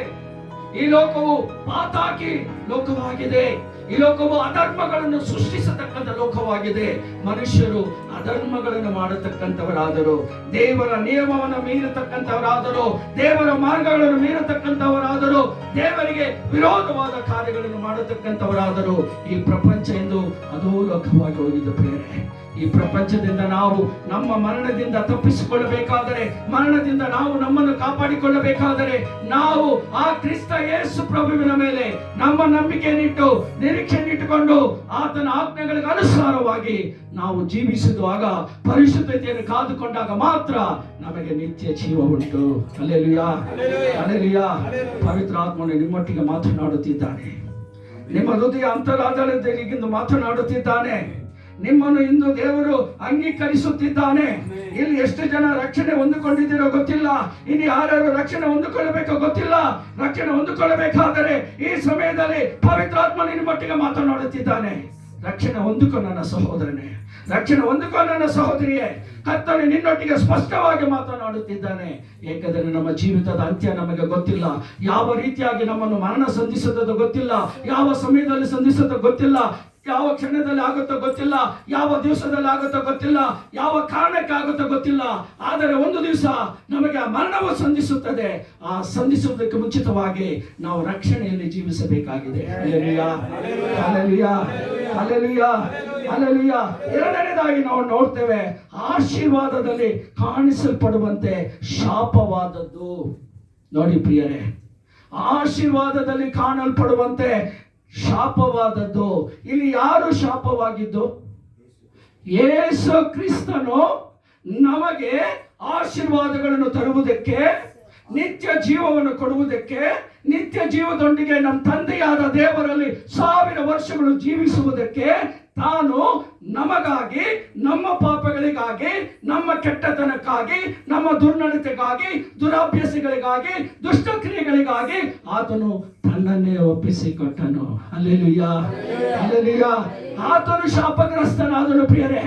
ಈ ಲೋಕವು ಪಾತಾಕಿ ಲೋಕವಾಗಿದೆ. ಈ ಲೋಕವು ಅಧರ್ಮಗಳನ್ನು ಸೃಷ್ಟಿಸತಕ್ಕಂಥ ಲೋಕವಾಗಿದೆ. ಮನುಷ್ಯರು ಅಧರ್ಮಗಳನ್ನು ಮಾಡತಕ್ಕಂಥವರಾದರು, ದೇವರ ನಿಯಮವನ್ನು ಮೀರತಕ್ಕಂಥವರಾದರು, ದೇವರ ಮಾರ್ಗಗಳನ್ನು ಮೀರತಕ್ಕಂಥವರಾದರು, ದೇವರಿಗೆ ವಿರೋಧವಾದ ಕಾರ್ಯಗಳನ್ನು ಮಾಡತಕ್ಕಂಥವರಾದರು. ಈ ಪ್ರಪಂಚ ಎಂದು ಅಧೋಲೋಕವಾಗಿ ಹೋಗಿದ್ದು ಪ್ರಿಯರೇ. ಈ ಪ್ರಪಂಚದಿಂದ ನಾವು ನಮ್ಮ ಮರಣದಿಂದ ತಪ್ಪಿಸಿಕೊಳ್ಳಬೇಕಾದರೆ, ಮರಣದಿಂದ ನಾವು ನಮ್ಮನ್ನು ಕಾಪಾಡಿಕೊಳ್ಳಬೇಕಾದರೆ, ನಾವು ಆ ಕ್ರಿಸ್ತ ಯೇಸು ಪ್ರಭುವಿನ ಮೇಲೆ ನಮ್ಮ ನಂಬಿಕೆಯನ್ನಿಟ್ಟು ನಿರೀಕ್ಷೆಯನ್ನಿಟ್ಟುಕೊಂಡು ಆತನ ಆಜ್ಞೆಗಳಿಗೆ ಅನುಸಾರವಾಗಿ ನಾವು ಜೀವಿಸುವಾಗ, ಪರಿಶುದ್ಧತೆಯನ್ನು ಕಾದುಕೊಂಡಾಗ ಮಾತ್ರ ನಮಗೆ ನಿತ್ಯ ಜೀವ ಉಂಟು. Hallelujah, hallelujah. ಪವಿತ್ರ ಆತ್ಮನು ನಿಮ್ಮೊಟ್ಟಿಗೆ ಮಾತನಾಡುತ್ತಿದ್ದಾನೆ, ನಿಮ್ಮ ಹೃದಯ ಅಂತರಾಳದಲ್ಲಿ ಮಾತನಾಡುತ್ತಿದ್ದಾನೆ. ನಿಮ್ಮನ್ನು ಇಂದು ದೇವರು ಅಂಗೀಕರಿಸುತ್ತಿದ್ದಾನೆ. ಇಲ್ಲಿ ಎಷ್ಟು ಜನ ರಕ್ಷಣೆ ಹೊಂದಿಕೊಂಡಿದ್ದೀರೋ ಗೊತ್ತಿಲ್ಲ, ಇನ್ನು ಯಾರ್ಯಾರು ರಕ್ಷಣೆ ಹೊಂದಿಕೊಳ್ಳಬೇಕೋ ಗೊತ್ತಿಲ್ಲ. ರಕ್ಷಣೆ ಹೊಂದಿಕೊಳ್ಳಬೇಕಾದರೆ ಈ ಸಮಯದಲ್ಲಿ ಪವಿತ್ರಾತ್ಮ ನಿಮ್ಮೊಟ್ಟಿಗೆ ಮಾತನಾಡುತ್ತಿದ್ದಾನೆ. ರಕ್ಷಣೆ ಹೊಂದಿಕೊ ನನ್ನ ಸಹೋದರನೇ, ರಕ್ಷಣೆ ಹೊಂದಿಕೊ ನನ್ನ ಸಹೋದರಿಯೇ. ಕರ್ತನು ನಿನ್ನೊಟ್ಟಿಗೆ ಸ್ಪಷ್ಟವಾಗಿ ಮಾತನಾಡುತ್ತಿದ್ದಾನೆ. ಏಕೆಂದರೆ ನಮ್ಮ ಜೀವಿತದ ಅಂತ್ಯ ನಮಗೆ ಗೊತ್ತಿಲ್ಲ. ಯಾವ ರೀತಿಯಾಗಿ ನಮ್ಮನ್ನು ಮರಣ ಸಂಧಿಸುತ್ತದೆ ಗೊತ್ತಿಲ್ಲ, ಯಾವ ಸಮಯದಲ್ಲಿ ಸಂಧಿಸುತ್ತದೆ ಗೊತ್ತಿಲ್ಲ, ಯಾವ ಕ್ಷಣದಲ್ಲಿ ಆಗುತ್ತೋ ಗೊತ್ತಿಲ್ಲ, ಯಾವ ದಿವಸದಲ್ಲಿ ಆಗುತ್ತೋ ಗೊತ್ತಿಲ್ಲ, ಯಾವ ಕಾರಣಕ್ಕೆ ಆಗುತ್ತೋ ಗೊತ್ತಿಲ್ಲ. ಆದರೆ ಒಂದು ದಿವಸ ನಮಗೆ ಆ ಮರಣವು ಸಂಧಿಸುತ್ತದೆ. ಆ ಸಂಧಿಸುವುದಕ್ಕೆ ಮುಂಚಿತವಾಗಿ ನಾವು ರಕ್ಷಣೆಯಲ್ಲಿ ಜೀವಿಸಬೇಕಾಗಿದೆ. Hallelujah, hallelujah, hallelujah, hallelujah. ಎರಡನೇದಾಗಿ ನಾವು ನೋಡ್ತೇವೆ, ಆಶೀರ್ವಾದದಲ್ಲಿ ಕಾಣಿಸಲ್ಪಡುವಂತೆ ಶಾಪವಾದದ್ದು. ನೋಡಿ ಪ್ರಿಯರೇ, ಆಶೀರ್ವಾದದಲ್ಲಿ ಕಾಣಲ್ಪಡುವಂತೆ ಶಾಪವಾದದ್ದು. ಇಲ್ಲಿ ಯಾರು ಶಾಪವಾಗಿದ್ದು? ಯೇಸು ಕ್ರಿಸ್ತನು ನಮಗೆ ಆಶೀರ್ವಾದಗಳನ್ನು ತರುವುದಕ್ಕೆ, ನಿತ್ಯ ಜೀವವನ್ನು ಕೊಡುವುದಕ್ಕೆ, ನಿತ್ಯ ಜೀವದೊಂದಿಗೆ ನಮ್ಮ ತಂದೆಯಾದ ದೇವರಲ್ಲಿ 1000 ವರ್ಷಗಳು ಜೀವಿಸುವುದಕ್ಕೆ ತಾನು ನಮಗಾಗಿ, ನಮ್ಮ ಪಾಪಗಳಿಗಾಗಿ, ನಮ್ಮ ಕೆಟ್ಟತನಕ್ಕಾಗಿ, ನಮ್ಮ ದುರ್ನಡತೆಗಾಗಿ, ದುರಾಭ್ಯಾಸಗಳಿಗಾಗಿ, ದುಷ್ಟಕ್ರಿಯೆಗಳಿಗಾಗಿ ಆತನು ತನ್ನನ್ನೇ ಒಪ್ಪಿಸಿಕೊಟ್ಟನು. Hallelujah, hallelujah. ಆತನು ಶಾಪಗ್ರಸ್ತನಾದನು ಪ್ರಿಯರೇ.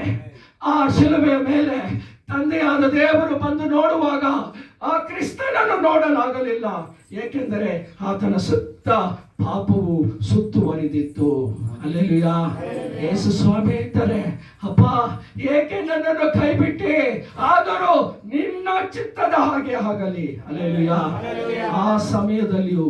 ಆ ಶಿಲುಬೆಯ ಮೇಲೆ ತಂದೆಯಾದ ದೇವರು ಬಂದು ನೋಡುವಾಗ ಆ ಕ್ರಿಸ್ತನನ್ನು ನೋಡಲಾಗಲಿಲ್ಲ. ಏಕೆಂದರೆ ಆತನ ಸುತ್ತ ಪಾಪವು ಸುತ್ತುವರಿದಿತ್ತು. ಹಲ್ಲೆಲೂಯಾ. ಯೇಸು ಸ್ವಾಮಿ ಹೇಳ್ತಾರೆ, ಅಪ್ಪ ಏಕೆ ನನ್ನನ್ನು ಕೈ ಬಿಟ್ಟೆ? ಆದರೂ ನಿನ್ನ ಚಿತ್ತದ ಹಾಗೆ ಆಗಲಿ. ಹಲ್ಲೆಲೂಯಾ. ಆ ಸಮಯದಲ್ಲಿಯೂ,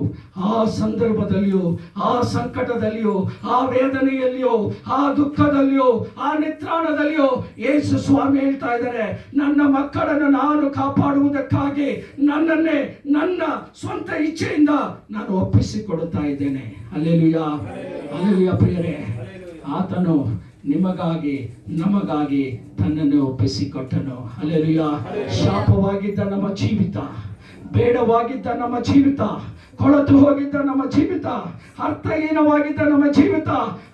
ಆ ಸಂದರ್ಭದಲ್ಲಿಯೂ, ಆ ಸಂಕಟದಲ್ಲಿಯೂ, ಆ ವೇದನೆಯಲ್ಲಿಯೂ, ಆ ದುಃಖದಲ್ಲಿಯೂ, ಆ ನಿತ್ರಾಣದಲ್ಲಿಯೂ ಯೇಸು ಸ್ವಾಮಿ ಹೇಳ್ತಾ ಇದ್ದಾರೆ, ನನ್ನ ಮಕ್ಕಳನ್ನು ನಾನು ಕಾಪಾಡುವುದಕ್ಕಾಗಿ ನನ್ನನ್ನೇ ನನ್ನ ಸ್ವಂತ ಇಚ್ಛೆಯಿಂದ ನಾನು ಒಪ್ಪಿಸಿಕೊಡುತ್ತಾ ಇದ್ದೇನೆ. Hallelujah, hallelujah. ಪ್ರಿಯರೇ, ಆತನು ನಿಮಗಾಗಿ, ನಮಗಾಗಿ ತನ್ನನ್ನು ಒಪ್ಪಿಸಿಕೊಟ್ಟನು. ಹಲ್ಲೆಲೂಯಾ. ಶಾಪವಾಗಿದ್ದ ನಮ್ಮ ಜೀವಿತ, ಬೇಡವಾಗಿದ್ದ ನಮ್ಮ ಜೀವಿತ, ಕೊಳತು ಹೋಗಿದ್ದ ನಮ್ಮ ಜೀವಿತ, ಅರ್ಥಹೀನವಾಗಿದ್ದ ನಮ್ಮ ಜೀವಿತ,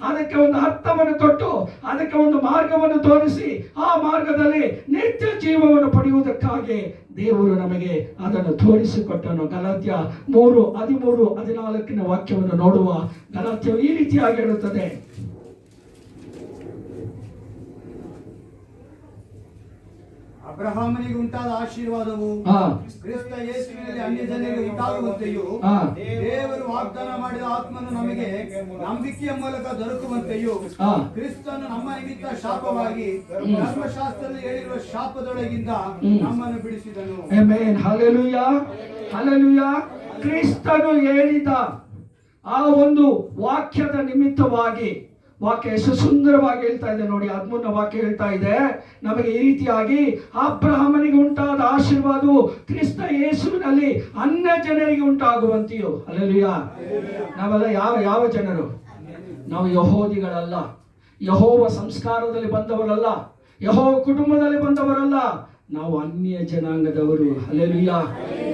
ಅದಕ್ಕೆ ಒಂದು ಅರ್ಥವನ್ನು ಕೊಟ್ಟು, ಅದಕ್ಕೆ ಒಂದು ಮಾರ್ಗವನ್ನು ತೋರಿಸಿ, ಆ ಮಾರ್ಗದಲ್ಲಿ ನಿತ್ಯ ಜೀವವನ್ನು ಪಡೆಯುವುದಕ್ಕಾಗಿ ದೇವರು ನಮಗೆ ಅದನ್ನು ತೋರಿಸಿಕೊಟ್ಟನು. ಗಲಾತ್ಯ 3:13-14 ವಾಕ್ಯವನ್ನು ನೋಡುವ. ಗಲಾತ್ಯವು ಈ ರೀತಿಯಾಗಿ ಹೇಳುತ್ತದೆ, ಅಬ್ರಹಾಮನಿಗೆ ಉಂಟಾದ ಆಶೀರ್ವಾದವು ಕ್ರಿಸ್ತ ಯೇಸುವಿನಲ್ಲಿ ಅನ್ಯ ಜನರಿಗೆ ಉಂಟಾಗುವಂತೆಯೂ, ದೇವರು ವಾಗ್ದಾನ ಮಾಡಿದ ಆತ್ಮನು ನಮಗೆ ನಂಬಿಕೆಯ ಮೂಲಕ ದೊರಕುವಂತೆಯೂ, ಕ್ರಿಸ್ತನು ನಮ್ಮ ನಿಮಿತ್ತ ಶಾಪವಾಗಿ ಧರ್ಮಶಾಸ್ತ್ರದಲ್ಲಿ ಹೇಳಿರುವ ಶಾಪದೊಳಗಿಂದ ನಮ್ಮನ್ನು ಬಿಡಿಸಿದನು. ಆಮೆನ್. Hallelujah, hallelujah. ಕ್ರಿಸ್ತನು ಹೇಳಿದ ಆ ಒಂದು ವಾಕ್ಯದ ನಿಮಿತ್ತವಾಗಿ, ವಾಕ್ಯ ಎಷ್ಟು ಸುಂದರವಾಗಿ ಹೇಳ್ತಾ ಇದೆ ನೋಡಿ. 13ನೇ ವಾಕ್ಯ ಹೇಳ್ತಾ ಇದೆ ನಮಗೆ ಈ ರೀತಿಯಾಗಿ, ಅಬ್ರಹಾಮನಿಗೆ ಉಂಟಾದ ಆಶೀರ್ವಾದವು ಕ್ರಿಸ್ತ ಯೇಸುವಿನಲ್ಲಿ ಅನ್ಯ ಜನರಿಗೆ ಉಂಟಾಗುವಂತೆಯೂ. ಹಲ್ಲೆಲೂಯಾ. ನಾವೆಲ್ಲ ಯಾವ ಜನರು? ನಾವು ಯಹೂದಿಗಳಲ್ಲ, ಯೆಹೋವ ಸಂಸ್ಕಾರದಲ್ಲಿ ಬಂದವರಲ್ಲ, ಯೆಹೋವ ಕುಟುಂಬದಲ್ಲಿ ಬಂದವರಲ್ಲ, ನಾವು ಅನ್ಯ ಜನಾಂಗದವರು. ಹಲ್ಲೆಲೂಯಾ.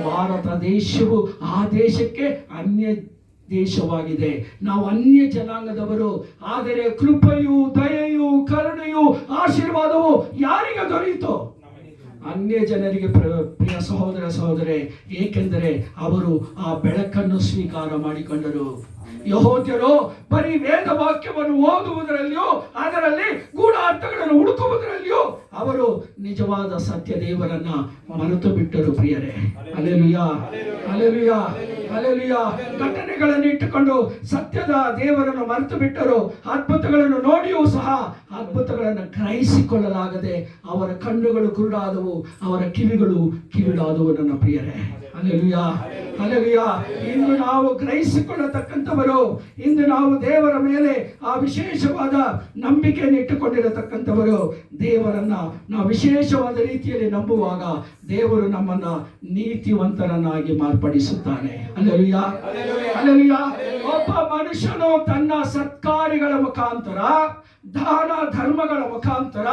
ಭಾರತ ದೇಶವು ಆ ದೇಶಕ್ಕೆ ಅನ್ಯ ದೇಶವಾಗಿದೆ. ನಾವು ಅನ್ಯ ಜನಾಂಗದವರು. ಆದರೆ ಕೃಪೆಯು, ದಯೆಯು, ಕರುಣೆಯು, ಆಶೀರ್ವಾದವು ಯಾರಿಗೆ ದೊರೆಯಿತು? ಅನ್ಯ ಜನರಿಗೆ. ಪ್ರಿಯ ಸಹೋದರ ಸಹೋದರೇ, ಏಕೆಂದರೆ ಅವರು ಆ ಬೆಳಕನ್ನು ಸ್ವೀಕಾರ ಮಾಡಿಕೊಂಡರು. ಯಹೂದ್ಯರು ಬರೀ ವೇದ ವಾಕ್ಯವನ್ನು ಓದುವುದರಲ್ಲಿಯೂ, ಅದರಲ್ಲಿ ಗೂಢಾರ್ಥಗಳನ್ನು ಹುಡುಕುವುದರಲ್ಲಿಯೂ ಅವರು ನಿಜವಾದ ಸತ್ಯ ದೇವರನ್ನ ಮರೆತು ಬಿಟ್ಟರು ಪ್ರಿಯರೇ. Hallelujah, hallelujah, hallelujah. ಘಟನೆಗಳನ್ನು ಇಟ್ಟುಕೊಂಡು ಸತ್ಯದ ದೇವರನ್ನು ಮರೆತು ಬಿಟ್ಟರು. ಅದ್ಭುತಗಳನ್ನು ನೋಡಿಯೂ ಸಹ ಅದ್ಭುತಗಳನ್ನು ಗ್ರಹಿಸಿಕೊಳ್ಳಲಾಗದೆ ಅವರ ಕಣ್ಣುಗಳು ಕುರುಡಾದವು, ಅವರ ಕಿವಿಗಳು ಕಿವಿಡಾದವು. ನನ್ನ ಪ್ರಿಯರೇ, ಹಲ್ಲೆಲೂಯಾ, ಹಲ್ಲೆಲೂಯಾ. ಇಂದು ನಾವು ಗ್ರಹಿಸಿಕೊಳ್ಳತಕ್ಕಂಥವರು, ಇಂದು ನಾವು ದೇವರ ಮೇಲೆ ಆ ವಿಶೇಷವಾದ ನಂಬಿಕೆಯನ್ನು ಇಟ್ಟುಕೊಂಡಿರತಕ್ಕಂಥವರು, ದೇವರನ್ನ ನಾವು ವಿಶೇಷವಾದ ರೀತಿಯಲ್ಲಿ ನಂಬುವಾಗ ದೇವರು ನಮ್ಮನ್ನ ನೀತಿವಂತರನ್ನಾಗಿ ಮಾರ್ಪಡಿಸುತ್ತಾನೆ. Hallelujah, hallelujah. ಒಬ್ಬ ಮನುಷ್ಯನು ತನ್ನ ಸತ್ಕಾರ್ಯಗಳ ಮುಖಾಂತರ, ದಾನ ಧರ್ಮಗಳ ಮುಖಾಂತರ,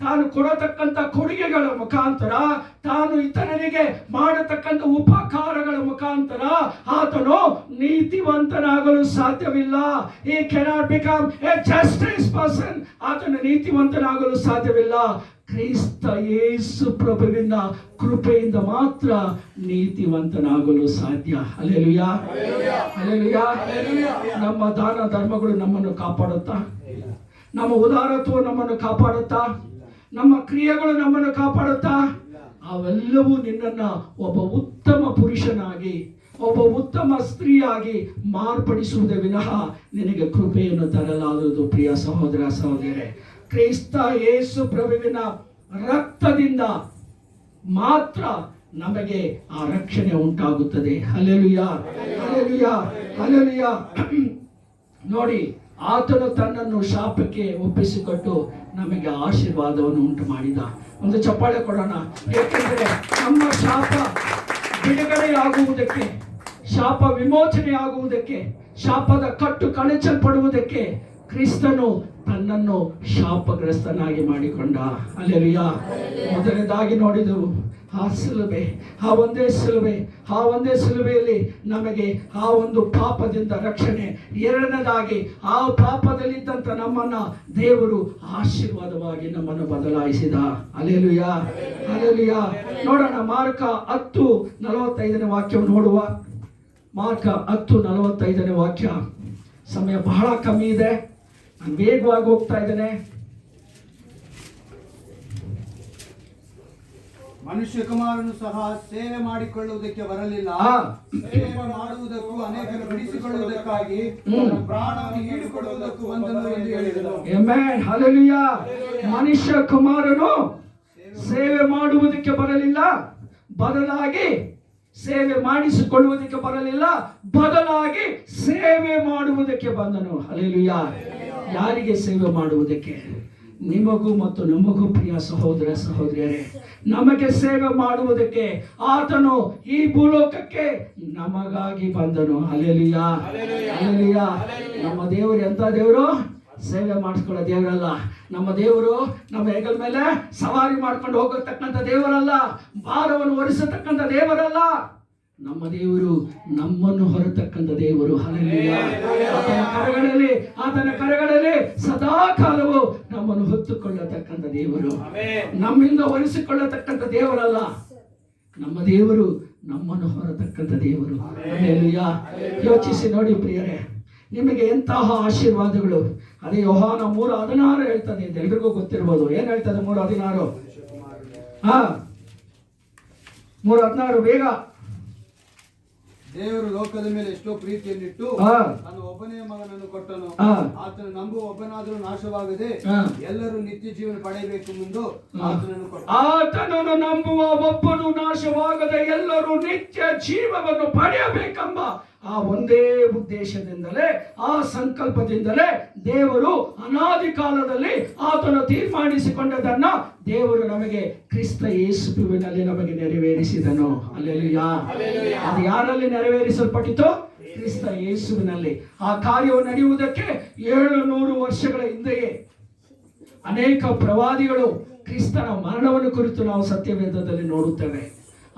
ತಾನು ಕೊಡತಕ್ಕಂಥ ಕೊಡುಗೆಗಳ ಮುಖಾಂತರ, ತಾನು ಇತರರಿಗೆ ಮಾಡತಕ್ಕಂಥ ಉಪಕಾರಗಳ ಮುಖಾಂತರ ಆತನು ನೀತಿವಂತನಾಗಲು ಸಾಧ್ಯವಿಲ್ಲ. He cannot become a justice person. ಆತನು ನೀತಿವಂತನಾಗಲು ಸಾಧ್ಯವಿಲ್ಲ. ಕ್ರಿಸ್ತ ಯೇಸು ಪ್ರಭುವಿನ ಕೃಪೆಯಿಂದ ಮಾತ್ರ ನೀತಿವಂತನಾಗಲು ಸಾಧ್ಯ. Hallelujah, hallelujah. ನಮ್ಮ ದಾನ ಧರ್ಮಗಳು ನಮ್ಮನ್ನು ಕಾಪಾಡುತ್ತಾ? ನಮ್ಮ ಉದಾರತ್ವ ನಮ್ಮನ್ನು ಕಾಪಾಡುತ್ತಾ? ನಮ್ಮ ಕ್ರಿಯೆಗಳು ನಮ್ಮನ್ನು ಕಾಪಾಡುತ್ತಾ? ಅವೆಲ್ಲವೂ ನಿನ್ನನ್ನ ಒಬ್ಬ ಉತ್ತಮ ಪುರುಷನಾಗಿ, ಒಬ್ಬ ಉತ್ತಮ ಸ್ತ್ರೀಯಾಗಿ ಮಾರ್ಪಡಿಸುವುದೇ ವಿನಃ ನಿನಗೆ ಕೃಪೆಯನ್ನು ತರಲಾರದು. ಪ್ರಿಯ ಸಹೋದರ ಸಹೋದರಿಯರೇ, ಕ್ರಿಸ್ತ ಯೇಸು ಪ್ರಭುವಿನ ರಕ್ತದಿಂದ ಮಾತ್ರ ನಮಗೆ ಆ ರಕ್ಷಣೆ ಉಂಟಾಗುತ್ತದೆ. Hallelujah, hallelujah, hallelujah. ನೋಡಿ, ಆತನು ತನ್ನನ್ನು ಶಾಪಕ್ಕೆ ಒಪ್ಪಿಸಿಕೊಟ್ಟು ನಮಗೆ ಆಶೀರ್ವಾದವನ್ನು ಉಂಟು ಮಾಡಿದ. ಒಂದು ಚಪ್ಪಾಳೆ ಕೊಡೋಣ. ಏಕೆಂದರೆ ನಮ್ಮ ಶಾಪ ಬಿಡುಗಡೆಯಾಗುವುದಕ್ಕೆ, ಶಾಪ ವಿಮೋಚನೆಯಾಗುವುದಕ್ಕೆ, ಶಾಪದ ಕಟ್ಟು ಕಳಚಲ್ಪಡುವುದಕ್ಕೆ ಕ್ರಿಸ್ತನು ತನ್ನನ್ನು ಶಾಪಗ್ರಸ್ತನಾಗಿ ಮಾಡಿಕೊಂಡ. ಹಲ್ಲೆಲೂಯಾ. ಮೊದಲನೇದಾಗಿ ನೋಡಿದೆವು ಆ ಸಿಲುಬೆ, ಆ ಒಂದೇ ಸಿಲುಬೆ, ಆ ಒಂದೇ ಸಿಲುಬೆಯಲ್ಲಿ ನಮಗೆ ಆ ಒಂದು ಪಾಪದಿಂದ ರಕ್ಷಣೆ. ಎರಡನೇದಾಗಿ ಆ ಪಾಪದಲ್ಲಿದ್ದಂಥ ನಮ್ಮನ್ನ ದೇವರು ಆಶೀರ್ವಾದವಾಗಿ ನಮ್ಮನ್ನು ಬದಲಾಯಿಸಿದ. Hallelujah, hallelujah. ನೋಡೋಣ, ಮಾರ್ಕ 10:45 ವಾಕ್ಯವನ್ನು ನೋಡುವ. ಮಾರ್ಕ 10:45 ವಾಕ್ಯ. ಸಮಯ ಬಹಳ ಕಮ್ಮಿ ಇದೆ, ನಾನು ವೇಗವಾಗಿ ಹೋಗ್ತಾ ಇದ್ದೇನೆ. ಮನುಷ್ಯ ಕುಮಾರನು ಸಹ ಸೇವೆ ಮಾಡಿಕೊಳ್ಳುವುದಕ್ಕೆ ಬರಲಿಲ್ಲ, ಸೇವೆ ಮಾಡುವುದಕ್ಕೂ ಅನೇಕರು ಬಿಡಿಸಿಕೊಳ್ಳುವುದಕ್ಕಾಗಿ ಪ್ರಾಣವನ್ನು ಈಡುಕೊಡುವುದಕ್ಕೂ ಬಂದನು ಎಂದು ಹೇಳಿದನು. Amen, hallelujah. ಮನುಷ್ಯ ಕುಮಾರನು ಸೇವೆ ಮಾಡುವುದಕ್ಕೆ ಬರಲಿಲ್ಲ, ಬದಲಾಗಿ ಸೇವೆ ಮಾಡಿಸಿಕೊಳ್ಳುವುದಕ್ಕೆ ಬರಲಿಲ್ಲ, ಬದಲಾಗಿ ಸೇವೆ ಮಾಡುವುದಕ್ಕೆ ಬಂದನು. ಹಲ್ಲೆಲೂಯಾ. ಯಾರಿಗೆ ಸೇವೆ ಮಾಡುವುದಕ್ಕೆ? ನಿಮಗೂ ಮತ್ತು ನಮಗೂ ಪ್ರಿಯ ಸಹೋದರ ಸಹೋದರಿಯರೇ, ನಮಗೆ ಸೇವೆ ಮಾಡುವುದಕ್ಕೆ ಆತನು ಈ ಭೂಲೋಕಕ್ಕೆ ನಮಗಾಗಿ ಬಂದನು. Hallelujah, hallelujah. ನಮ್ಮ ದೇವರು ಎಂತ ದೇವರು? ಸೇವೆ ಮಾಡಿಸ್ಕೊಳ್ಳೋ ದೇವರಲ್ಲ. ನಮ್ಮ ದೇವರು ನಮ್ಮ ಹೆಗಲ ಮೇಲೆ ಸವಾರಿ ಮಾಡ್ಕೊಂಡು ಹೋಗತಕ್ಕಂಥ ದೇವರಲ್ಲ, ಭಾರವನ್ನು ಹೊರಿಸತಕ್ಕಂಥ ದೇವರಲ್ಲ. ನಮ್ಮ ದೇವರು ನಮ್ಮನ್ನು ಹೊರತಕ್ಕಂಥ ದೇವರು. ಹಲ್ಲೆಲೂಯಾ. ಆತನ ಕರಗಳಲ್ಲಿ ಸದಾ ಕಾಲವು ನಮ್ಮನ್ನು ಹೊತ್ತುಕೊಳ್ಳತಕ್ಕಂಥ ದೇವರು, ನಮ್ಮಿಂದ ಹೊರಿಸಿಕೊಳ್ಳತಕ್ಕಂಥ ದೇವರಲ್ಲ. ನಮ್ಮ ದೇವರು ನಮ್ಮನ್ನು ಹೊರತಕ್ಕಂಥ ದೇವರು. ಹಲ್ಲೆಲೂಯಾ. ಯೋಚಿಸಿ ನೋಡಿ ಪ್ರಿಯರೇ, ನಿಮಗೆ ಎಂತಹ ಆಶೀರ್ವಾದಗಳು. ಅದೇ ಯೋಹಾನ 3:16 ಹೇಳ್ತಾನೆ. ಎಲ್ರಿಗೂ ಗೊತ್ತಿರ್ಬೋದು. ಏನ್ ಹೇಳ್ತದೆ 3:16? 3:16 ಬೇಗ. ದೇವರು ಲೋಕದ ಮೇಲೆ ಎಷ್ಟೋ ಪ್ರೀತಿಯನ್ನಿಟ್ಟು ತನ್ನ ಒಬ್ಬನೇ ಮಗನನ್ನು ಕೊಟ್ಟನು. ಆತನು ನಂಬುವ ಒಬ್ಬನಾದರೂ ನಾಶವಾಗದೆ ಎಲ್ಲರೂ ನಿತ್ಯ ಜೀವನ ಪಡೆಯಬೇಕು ಎಂದು ಆತನನ್ನು ಕೊಟ್ಟನು. ಆತನನ್ನು ನಂಬುವ ಒಬ್ಬನು ನಾಶವಾಗದೆ ಎಲ್ಲರೂ ನಿತ್ಯ ಜೀವವನ್ನು ಪಡೆಯಬೇಕೆಂಬ ಆ ಒಂದೇ ಉದ್ದೇಶದಿಂದಲೇ, ಆ ಸಂಕಲ್ಪದಿಂದಲೇ ದೇವರು ಅನಾದಿ ಕಾಲದಲ್ಲಿ ಆತನು ತೀರ್ಮಾನಿಸಿಕೊಂಡದನ್ನ ದೇವರು ನಮಗೆ ಕ್ರಿಸ್ತ ಯೇಸುವಿನಲ್ಲಿ ನಮಗೆ ನೆರವೇರಿಸಿದನು. ಹಲ್ಲೆಲೂಯಾ. ಅದು ಯಾರಲ್ಲಿ ನೆರವೇರಿಸಲ್ಪಟ್ಟಿತು? ಕ್ರಿಸ್ತ ಯೇಸುವಿನಲ್ಲಿ. ಆ ಕಾರ್ಯವು ನಡೆಯುವುದಕ್ಕೆ 700 ವರ್ಷಗಳ ಹಿಂದೆಯೇ ಅನೇಕ ಪ್ರವಾದಿಗಳು ಕ್ರಿಸ್ತನ ಮರಣವನ್ನು ಕುರಿತು ನಾವು ಸತ್ಯವೇದದಲ್ಲಿ ನೋಡುತ್ತೇವೆ.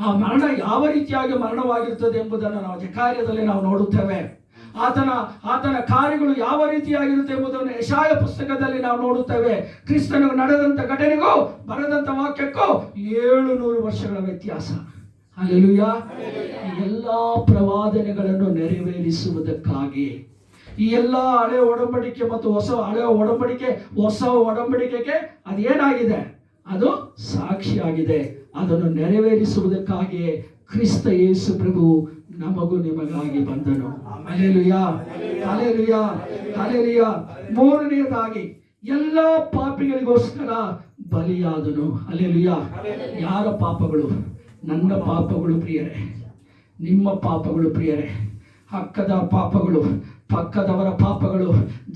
ಆ ಮರಣ ಯಾವ ರೀತಿಯಾಗಿ ಮರಣವಾಗಿರುತ್ತದೆ ಎಂಬುದನ್ನು ನಾವು ಜಕಾರ್ಯದಲ್ಲಿ ನಾವು ನೋಡುತ್ತೇವೆ. ಆತನ ಕಾರ್ಯಗಳು ಯಾವ ರೀತಿಯಾಗಿರುತ್ತೆ ಎಂಬುದನ್ನು ಯೆಶಾಯ ಪುಸ್ತಕದಲ್ಲಿ ನಾವು ನೋಡುತ್ತೇವೆ. ಕ್ರಿಸ್ತನಿಗೆ ನಡೆದಂತ ಘಟನೆಗೂ ಬರೆದಂತ ವಾಕ್ಯಕ್ಕೂ 700 ವರ್ಷಗಳ ವ್ಯತ್ಯಾಸ. ಹಲ್ಲೆಲೂಯಾ. ಈ ಎಲ್ಲಾ ಪ್ರವಾದನೆಗಳನ್ನು ನೆರವೇರಿಸುವುದಕ್ಕಾಗಿ ಈ ಎಲ್ಲ ಹಳೆ ಒಡಂಬಡಿಕೆ ಮತ್ತು ಹಳೆ ಹೊಸ ಒಡಂಬಡಿಕೆಗೆ ಅದೇನಾಗಿದೆ? ಅದು ಸಾಕ್ಷಿಯಾಗಿದೆ. ಅದನ್ನು ನೆರವೇರಿಸುವುದಕ್ಕಾಗಿಯೇ ಕ್ರಿಸ್ತ ಯೇಸು ಪ್ರಭು ನಮಗೂ ನಿಮಗಾಗಿ ಬಂದನು. Hallelujah, hallelujah, hallelujah. ಮೂರನೆಯದಾಗಿ ಎಲ್ಲ ಪಾಪಿಗಳಿಗೋಸ್ಕರ ಬಲಿಯಾದನು. ಹಲ್ಲೆಲೂಯಾ. ಯಾರ ಪಾಪಗಳು? ನನ್ನ ಪಾಪಗಳು ಪ್ರಿಯರೇ, ನಿಮ್ಮ ಪಾಪಗಳು ಪ್ರಿಯರೇ, ಹಕ್ಕದ ಪಾಪಗಳು, ಪಕ್ಕದವರ ಪಾಪಗಳು,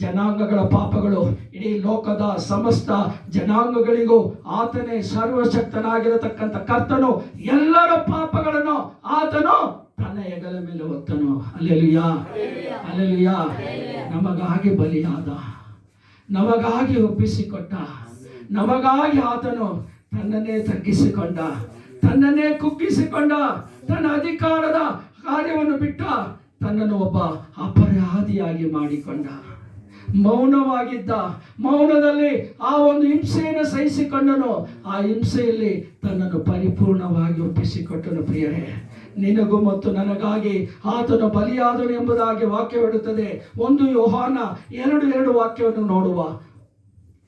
ಜನಾಂಗಗಳ ಪಾಪಗಳು, ಇಡೀ ಲೋಕದ ಸಮಸ್ತ ಜನಾಂಗಗಳಿಗೂ ಆತನೇ ಸರ್ವಶಕ್ತನಾಗಿರತಕ್ಕಂಥ ಕರ್ತನು ಎಲ್ಲರ ಪಾಪಗಳನ್ನು ಆತನು ತನ್ನ ಹೆಗಲ ಮೇಲೆ ಹೊತ್ತನು. Hallelujah, hallelujah. ನಮಗಾಗಿ ಬಲಿಯಾದ, ನಮಗಾಗಿ ಒಪ್ಪಿಸಿಕೊಟ್ಟ, ನಮಗಾಗಿ ಆತನು ತನ್ನನ್ನೇ ತಗ್ಗಿಸಿಕೊಂಡ, ತನ್ನನ್ನೇ ಕುಗ್ಗಿಸಿಕೊಂಡ, ತನ್ನ ಅಧಿಕಾರದ ಕಾರ್ಯವನ್ನು ಬಿಟ್ಟ, ತನ್ನನ್ನು ಒಬ್ಬ ಅಪರಾಧಿಯಾಗಿ ಮಾಡಿಕೊಂಡ. ಮೌನವಾಗಿದ್ದ, ಮೌನದಲ್ಲಿ ಆ ಒಂದು ಹಿಂಸೆಯನ್ನು ಸಹಿಸಿಕೊಂಡನು. ಆ ಹಿಂಸೆಯಲ್ಲಿ ತನ್ನನ್ನು ಪರಿಪೂರ್ಣವಾಗಿ ಒಪ್ಪಿಸಿಕೊಟ್ಟನು. ಪ್ರಿಯರೇ, ನಿನಗೂ ಮತ್ತು ನನಗಾಗಿ ಆತನು ಬಲಿಯಾದನು ಎಂಬುದಾಗಿ ವಾಕ್ಯ ಹೇಳುತ್ತದೆ. 1 ಯೋಹಾನ 2:2 ವಾಕ್ಯವನ್ನು ನೋಡುವ.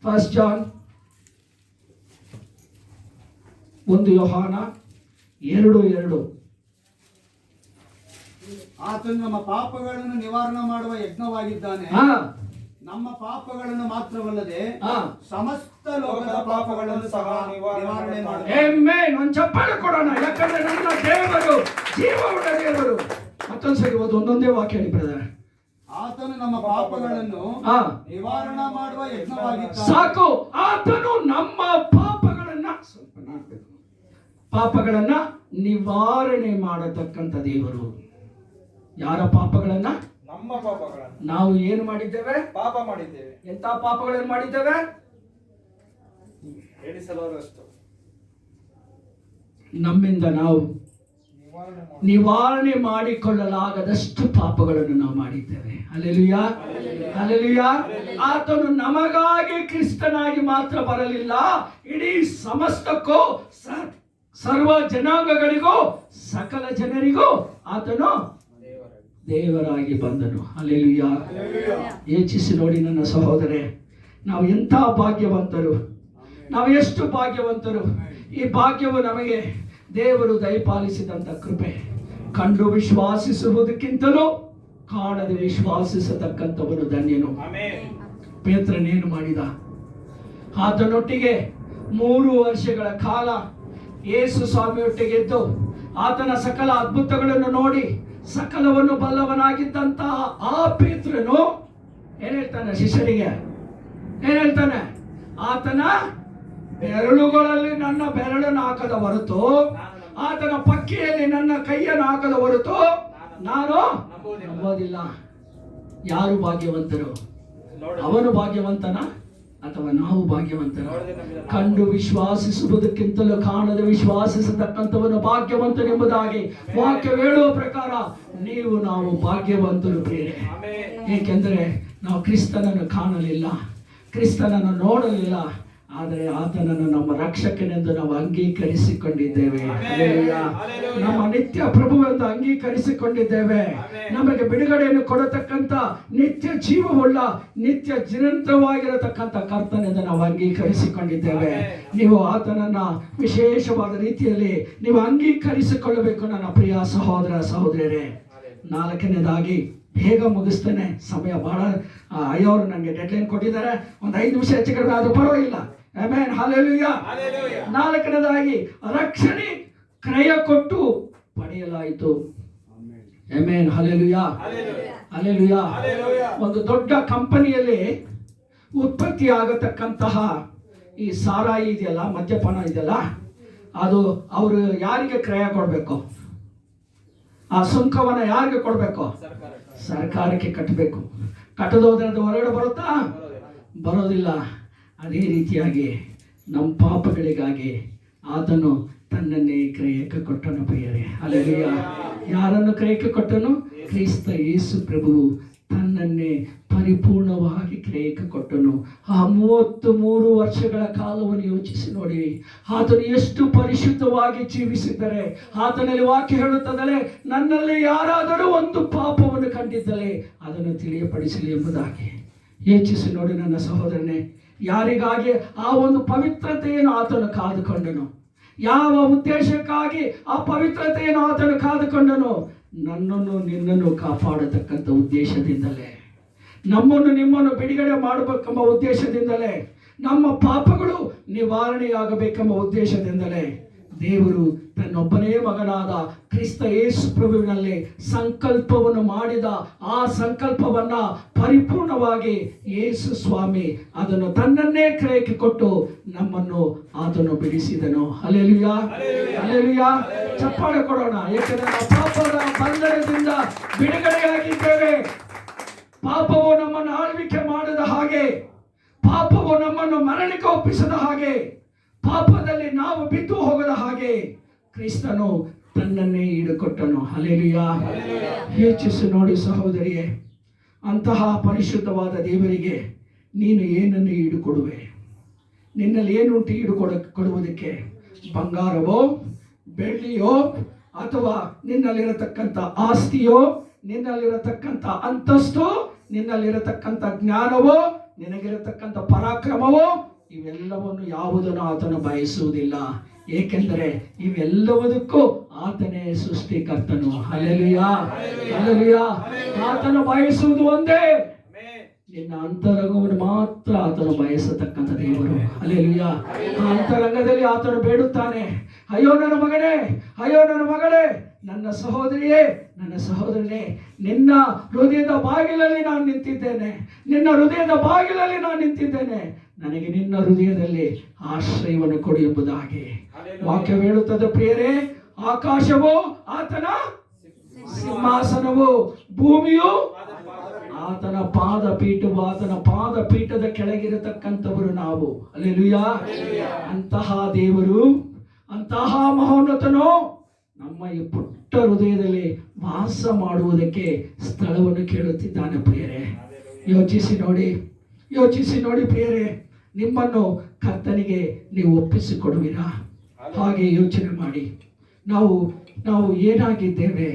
1 ಜಾನ್ 1 ಯೋಹಾನ 2:2. ಆತನು ನಮ್ಮ ಪಾಪಗಳನ್ನು ನಿವಾರಣೆ ಮಾಡುವ ಯಜ್ಞವಾಗಿದ್ದಾನೆ. ನಮ್ಮ ಪಾಪಗಳನ್ನು ಮಾತ್ರವಲ್ಲದೆ ಸಮಸ್ತ ಲೋಕದ ಪಾಪಗಳನ್ನು ಸಹ ನಿವಾರಣೆ ಮಾಡುತ್ತಾನೆ. ಒಂದು ಚಪ್ಪಾಳೆ ಕೊಡೋಣ, ಯಾಕಂದ್ರೆ ನನ್ನ ದೇವರು ಜೀವವುಳ್ಳ ದೇವರು. ಮತ್ತೊಂದ್ಸರಿ ಒಂದೊಂದೇ ವಾಕ್ಯ ಹೇಳಿ ಬ್ರದರ್. ಆತನು ನಮ್ಮ ಪಾಪಗಳನ್ನು ನಿವಾರಣೆ ಮಾಡುವ ಯಜ್ಞವಾಗಿದ್ದಾನೆ. ಸಾಕು. ಆತನು ನಮ್ಮ ಪಾಪಗಳನ್ನ ನಿವಾರಣೆ ಮಾಡತಕ್ಕಂಥ ದೇವರು. ಯಾರ ಪಾಪಗಳನ್ನ? ನಮ್ಮ ಪಾಪಗಳನ್ನು. ನಾವು ಏನು ಮಾಡಿದ್ದೇವೆ? ಪಾಪ ಮಾಡಿದ್ದೇವೆ. ಎಂತ ಪಾಪಗಳನ್ನು ಮಾಡಿದ್ದೇವೆ? ಎಣಿಸಲಾರದಷ್ಟು ನಮ್ಮಿಂದ ನಾವು ನಿವಾರಣೆ ಮಾಡಿಕೊಳ್ಳಲಾಗದಷ್ಟು ಪಾಪಗಳನ್ನು ನಾವು ಮಾಡಿದ್ದೇವೆ. Hallelujah, hallelujah. ಆತನು ನಮಗಾಗಿ ಕ್ರಿಸ್ತನಾಗಿ ಮಾತ್ರ ಬರಲಿಲ್ಲ, ಇಡೀ ಸಮಸ್ತಕ್ಕೂ, ಸರ್ವ ಜನಾಂಗಗಳಿಗೂ, ಸಕಲ ಜನರಿಗೂ ಆತನು ದೇವರಾಗಿ ಬಂದನು. ಹಲ್ಲೆಲೂಯಾ. ಯೋಚಿಸಿ ನೋಡಿ ನನ್ನ ಸಹೋದರೇ, ನಾವು ಎಂಥ ಭಾಗ್ಯವಂತರು, ನಾವು ಎಷ್ಟು ಭಾಗ್ಯವಂತರು. ಈ ಭಾಗ್ಯವು ನಮಗೆ ದೇವರು ದಯಪಾಲಿಸಿದಂಥ ಕೃಪೆ. ಕಂಡು ವಿಶ್ವಾಸಿಸುವುದಕ್ಕಿಂತಲೂ ಕಾಣದೆ ವಿಶ್ವಾಸಿಸತಕ್ಕಂಥವನು ಧನ್ಯನು. ಪೇತ್ರನೇನು ಮಾಡಿದ? ಆತನೊಟ್ಟಿಗೆ 3 ವರ್ಷಗಳ ಕಾಲ ಯೇಸು ಸ್ವಾಮಿಯೊಟ್ಟಿಗೆ ಇದ್ದು ಆತನ ಸಕಲ ಅದ್ಭುತಗಳನ್ನು ನೋಡಿ ಸಕಲವನ್ನು ಬಲ್ಲವನಾಗಿದ್ದಂತಹ ಆ ಪೇತ್ರನು ಏನ್ ಹೇಳ್ತಾನೆ? ಶಿಷ್ಯರಿಗೆ ಏನ್ ಹೇಳ್ತಾನೆ? ಆತನ ಬೆರಳುಗಳಲ್ಲಿ ನನ್ನ ಬೆರಳನ್ನು ಹಾಕದ ಹೊರತು, ಆತನ ಪಕ್ಕೆಯಲ್ಲಿ ನನ್ನ ಕೈಯನ್ನು ಹಾಕದ ಹೊರತು ನಾನು ನಂಬೋದಿಲ್ಲ. ಯಾರು ಭಾಗ್ಯವಂತರು? ಅವನು ಭಾಗ್ಯವಂತನ ಅಥವಾ ನಾವು ಭಾಗ್ಯವಂತನ? ಕಂಡು ವಿಶ್ವಾಸಿಸುವುದಕ್ಕಿಂತಲೂ ಕಾಣದೆ ವಿಶ್ವಾಸಿಸತಕ್ಕಂಥವನು ಭಾಗ್ಯವಂತನೆಂಬುದಾಗಿ ವಾಕ್ಯ ಹೇಳುವ ಪ್ರಕಾರ ನೀವು ನಾವು ಭಾಗ್ಯವಂತರು ಪ್ರಿಯರೇ. ಏಕೆಂದರೆ ನಾವು ಕ್ರಿಸ್ತನನ್ನು ಕಾಣಲಿಲ್ಲ, ಕ್ರಿಸ್ತನನ್ನು ನೋಡಲಿಲ್ಲ, ಆದರೆ ಆತನನ್ನು ನಮ್ಮ ರಕ್ಷಕನೆಂದು ನಾವು ಅಂಗೀಕರಿಸಿಕೊಂಡಿದ್ದೇವೆ. ನಮ್ಮ ನಿತ್ಯ ಪ್ರಭುವೆಂದು ಅಂಗೀಕರಿಸಿಕೊಂಡಿದ್ದೇವೆ. ನಮಗೆ ಬಿಡುಗಡೆಯನ್ನು ಕೊಡತಕ್ಕಂಥ ನಿತ್ಯ ಜೀವವುಳ್ಳ, ನಿತ್ಯ ಜೀವಂತವಾಗಿರತಕ್ಕಂಥ ಕರ್ತನೆಂದು ನಾವು ಅಂಗೀಕರಿಸಿಕೊಂಡಿದ್ದೇವೆ. ನೀವು ಆತನನ್ನ ವಿಶೇಷವಾದ ರೀತಿಯಲ್ಲಿ ನೀವು ಅಂಗೀಕರಿಸಿಕೊಳ್ಳಬೇಕು ನನ್ನ ಪ್ರಿಯ ಸಹೋದರ ಸಹೋದರಿಯರೇ. 4ನೇದಾಗಿ ಬೇಗ ಮುಗಿಸ್ತೇನೆ, ಸಮಯ ಬಹಳ ಅಯ್ಯವರು ನನಗೆ ಡೆಡ್ಲೈನ್ ಕೊಟ್ಟಿದ್ದಾರೆ. ಒಂದು 5 ನಿಮಿಷ ಹೆಚ್ಚು ಕಡಿಮೆ ಆದರೂ ಪರವಾಗಿಲ್ಲ. Amen, hallelujah. 4ನೇದಾಗಿ ರಕ್ಷಣೆ ಕ್ರಯ ಕೊಟ್ಟು ಪಡೆಯಲಾಯಿತು. Amen, hallelujah, hallelujah. ಒಂದು ದೊಡ್ಡ ಕಂಪನಿಯಲ್ಲಿ ಉತ್ಪತ್ತಿ ಆಗತಕ್ಕಂತಹ ಈ ಸಾರಾಯಿ ಇದೆಯಲ್ಲ, ಮದ್ಯಪಾನ ಇದೆಯಲ್ಲ, ಅದು ಅವರು ಯಾರಿಗೆ ಕ್ರಯ ಕೊಡಬೇಕು? ಆ ಸುಂಕವನ್ನ ಯಾರಿಗೆ ಕೊಡಬೇಕು? ಸರ್ಕಾರಕ್ಕೆ ಕಟ್ಟಬೇಕು. ಕಟ್ಟದೋದ್ರೆ ಅದು ಹೊರಗಡೆ ಬರುತ್ತಾ? ಬರೋದಿಲ್ಲ. ಅದೇ ರೀತಿಯಾಗಿ ನಮ್ಮ ಪಾಪಗಳಿಗಾಗಿ ಆತನು ತನ್ನನ್ನೇ ಕ್ರಯಕ್ಕೆ ಕೊಟ್ಟನು ಪ್ರಿಯರೇ. ಹಲ್ಲೆಲೂಯಾ. ಯಾರನ್ನು ಕ್ರಯಕ್ಕೆ ಕೊಟ್ಟನು? ಕ್ರಿಸ್ತ ಯೇಸು ಪ್ರಭು ತನ್ನನ್ನೇ ಪರಿಪೂರ್ಣವಾಗಿ ಕ್ರಯಕ್ಕೆ ಕೊಟ್ಟನು. ಆ 33 ವರ್ಷಗಳ ಕಾಲವನ್ನು ಯೋಚಿಸಿ ನೋಡಿ. ಆತನು ಎಷ್ಟು ಪರಿಶುದ್ಧವಾಗಿ ಜೀವಿಸಿದ್ದರೆ, ಆತನಲ್ಲಿ ವಾಕ್ಯ ಹೇಳುತ್ತದಲೇ, ನನ್ನಲ್ಲಿ ಯಾರಾದರೂ ಒಂದು ಪಾಪವನ್ನು ಕಂಡಿದ್ದರೆ ಅದನ್ನು ತಿಳಿಯಪಡಿಸಲಿ ಎಂಬುದಾಗಿ. ಯೋಚಿಸಿ ನೋಡಿ ನನ್ನ ಸಹೋದರನೇ, ಯಾರಿಗಾಗಿ ಆ ಒಂದು ಪವಿತ್ರತೆಯನ್ನು ಆತನು ಕಾದುಕೊಂಡನು, ಯಾವ ಉದ್ದೇಶಕ್ಕಾಗಿ ಆ ಪವಿತ್ರತೆಯನ್ನು ಆತನು ಕಾದುಕೊಂಡನು? ನನ್ನನ್ನು ನಿನ್ನನ್ನು ಕಾಪಾಡತಕ್ಕಂಥ ಉದ್ದೇಶದಿಂದಲೇ, ನಮ್ಮನ್ನು ನಿಮ್ಮನ್ನು ಬಿಡುಗಡೆ ಮಾಡಬೇಕೆಂಬ ಉದ್ದೇಶದಿಂದಲೇ, ನಮ್ಮ ಪಾಪಗಳು ನಿವಾರಣೆಯಾಗಬೇಕೆಂಬ ಉದ್ದೇಶದಿಂದಲೇ ದೇವರು ತನ್ನೊಬ್ಬನೇ ಮಗನಾದ ಕ್ರಿಸ್ತ ಯೇಸು ಪ್ರಭುವಿನಲ್ಲಿ ಸಂಕಲ್ಪವನ್ನು ಮಾಡಿದ. ಆ ಸಂಕಲ್ಪವನ್ನ ಪರಿಪೂರ್ಣವಾಗಿ ಯೇಸು ಸ್ವಾಮಿ ಅದನ್ನು ತನ್ನನ್ನೇ ಕ್ರಯಕ್ಕೆ ಕೊಟ್ಟು ನಮ್ಮನ್ನು ಆತನು ಬಿಡಿಸಿದನು. Hallelujah, hallelujah. ಚಪ್ಪಾಳೆ ಕೊಡೋಣ, ಏಕೆಂದರೆ ನಾವು ಪಾಪದ ಬಂಧನದಿಂದ ಬಿಡುಗಡೆಯಾಗಿದ್ದೇವೆ. ಪಾಪವು ನಮ್ಮನ್ನು ಆಳ್ವಿಕೆ ಮಾಡದ ಹಾಗೆ, ಪಾಪವು ನಮ್ಮನ್ನು ಮರಣಕ್ಕೆ ಒಪ್ಪಿಸದ ಹಾಗೆ, ಪಾಪದಲ್ಲಿ ನಾವು ಬಿದ್ದು ಹೋಗದ ಹಾಗೆ ಕ್ರಿಸ್ತನು ತನ್ನನ್ನೇ ಈಡುಕೊಟ್ಟನು. ಹಲ್ಲೆಲೂಯಾ. ಯೋಚಿಸಿ ನೋಡಿ ಸಹೋದರಿಯೇ, ಅಂತಹ ಪರಿಶುದ್ಧವಾದ ದೇವರಿಗೆ ನೀನು ಏನನ್ನು ಈಡುಕೊಡುವೆ? ನಿನ್ನಲ್ಲಿ ಏನುಂಟು ಕೊಡುವುದಕ್ಕೆ? ಬಂಗಾರವೋ, ಬೆಳ್ಳಿಯೋ, ಅಥವಾ ನಿನ್ನಲ್ಲಿರತಕ್ಕಂಥ ಆಸ್ತಿಯೋ, ನಿನ್ನಲ್ಲಿರತಕ್ಕಂಥ ಅಂತಸ್ತು, ನಿನ್ನಲ್ಲಿರತಕ್ಕಂಥ ಜ್ಞಾನವೋ, ನಿನಗಿರತಕ್ಕಂಥ ಪರಾಕ್ರಮವೋ? ಇವೆಲ್ಲವನ್ನು ಯಾವುದನ್ನು ಆತನು ಬಯಸುವುದಿಲ್ಲ. ಏಕೆಂದರೆ ಇವೆಲ್ಲವುದಕ್ಕೂ ಆತನೇ ಸೃಷ್ಟಿಕರ್ತನು. Hallelujah, hallelujah. ಆತನು ಬಯಸುವುದು ಒಂದೇ, ನಿನ್ನ ಅಂತರಂಗವನ್ನು ಮಾತ್ರ ಆತನು ಬಯಸತಕ್ಕಂಥ ದೇವರು. ಹಲ್ಲೆಲೂಯಾ. ಆ ಅಂತರಂಗದಲ್ಲಿ ಆತನು ಬೇಡುತ್ತಾನೆ, ಅಯ್ಯೋ ನನ್ನ ಮಗನೇ, ಅಯ್ಯೋ ನನ್ನ ಮಗಳೇ, ನನ್ನ ಸಹೋದರಿಯೇ, ನನ್ನ ಸಹೋದರನೇ, ನಿನ್ನ ಹೃದಯದ ಬಾಗಿಲಲ್ಲಿ ನಾನು ನಿಂತಿದ್ದೇನೆ, ನಿನ್ನ ಹೃದಯದ ಬಾಗಿಲಲ್ಲಿ ನಾನು ನಿಂತಿದ್ದೇನೆ, ನನಗೆ ನಿನ್ನ ಹೃದಯದಲ್ಲಿ ಆಶ್ರಯವನ್ನು ಕೊಡು ಎಂಬುದಾಗಿ ವಾಕ್ಯ ಹೇಳುತ್ತದೆ. ಪ್ರಿಯರೇ, ಆಕಾಶವು ಆತನ ಸಿಂಹಾಸನವು, ಭೂಮಿಯು ಆತನ ಪಾದಪೀಠವು. ಆತನ ಪಾದಪೀಠದ ಕೆಳಗಿರತಕ್ಕಂಥವರು ನಾವು. ಹಲ್ಲೆಲೂಯಾ. ಅಂತಹ ದೇವರು, ಅಂತಹ ಮಹೋನ್ನತನು ನಮ್ಮ ಈ ಪುಟ್ಟ ಹೃದಯದಲ್ಲಿ ವಾಸ ಮಾಡುವುದಕ್ಕೆ ಸ್ಥಳವನ್ನು ಕೇಳುತ್ತಿದ್ದಾನೆ. ಪ್ರಿಯರೇ, ಯೋಚಿಸಿ ನೋಡಿ, ಯೋಚಿಸಿ ನೋಡಿ ಪ್ರಿಯರೇ, ನಿಮ್ಮನ್ನು ಕರ್ತನಿಗೆ ನೀವು ಒಪ್ಪಿಸಿಕೊಡುವಿರಾ? ಹಾಗೆ ಯೋಚನೆ ಮಾಡಿ. ನಾವು ಏನಾಗಿದ್ದೇವೆ?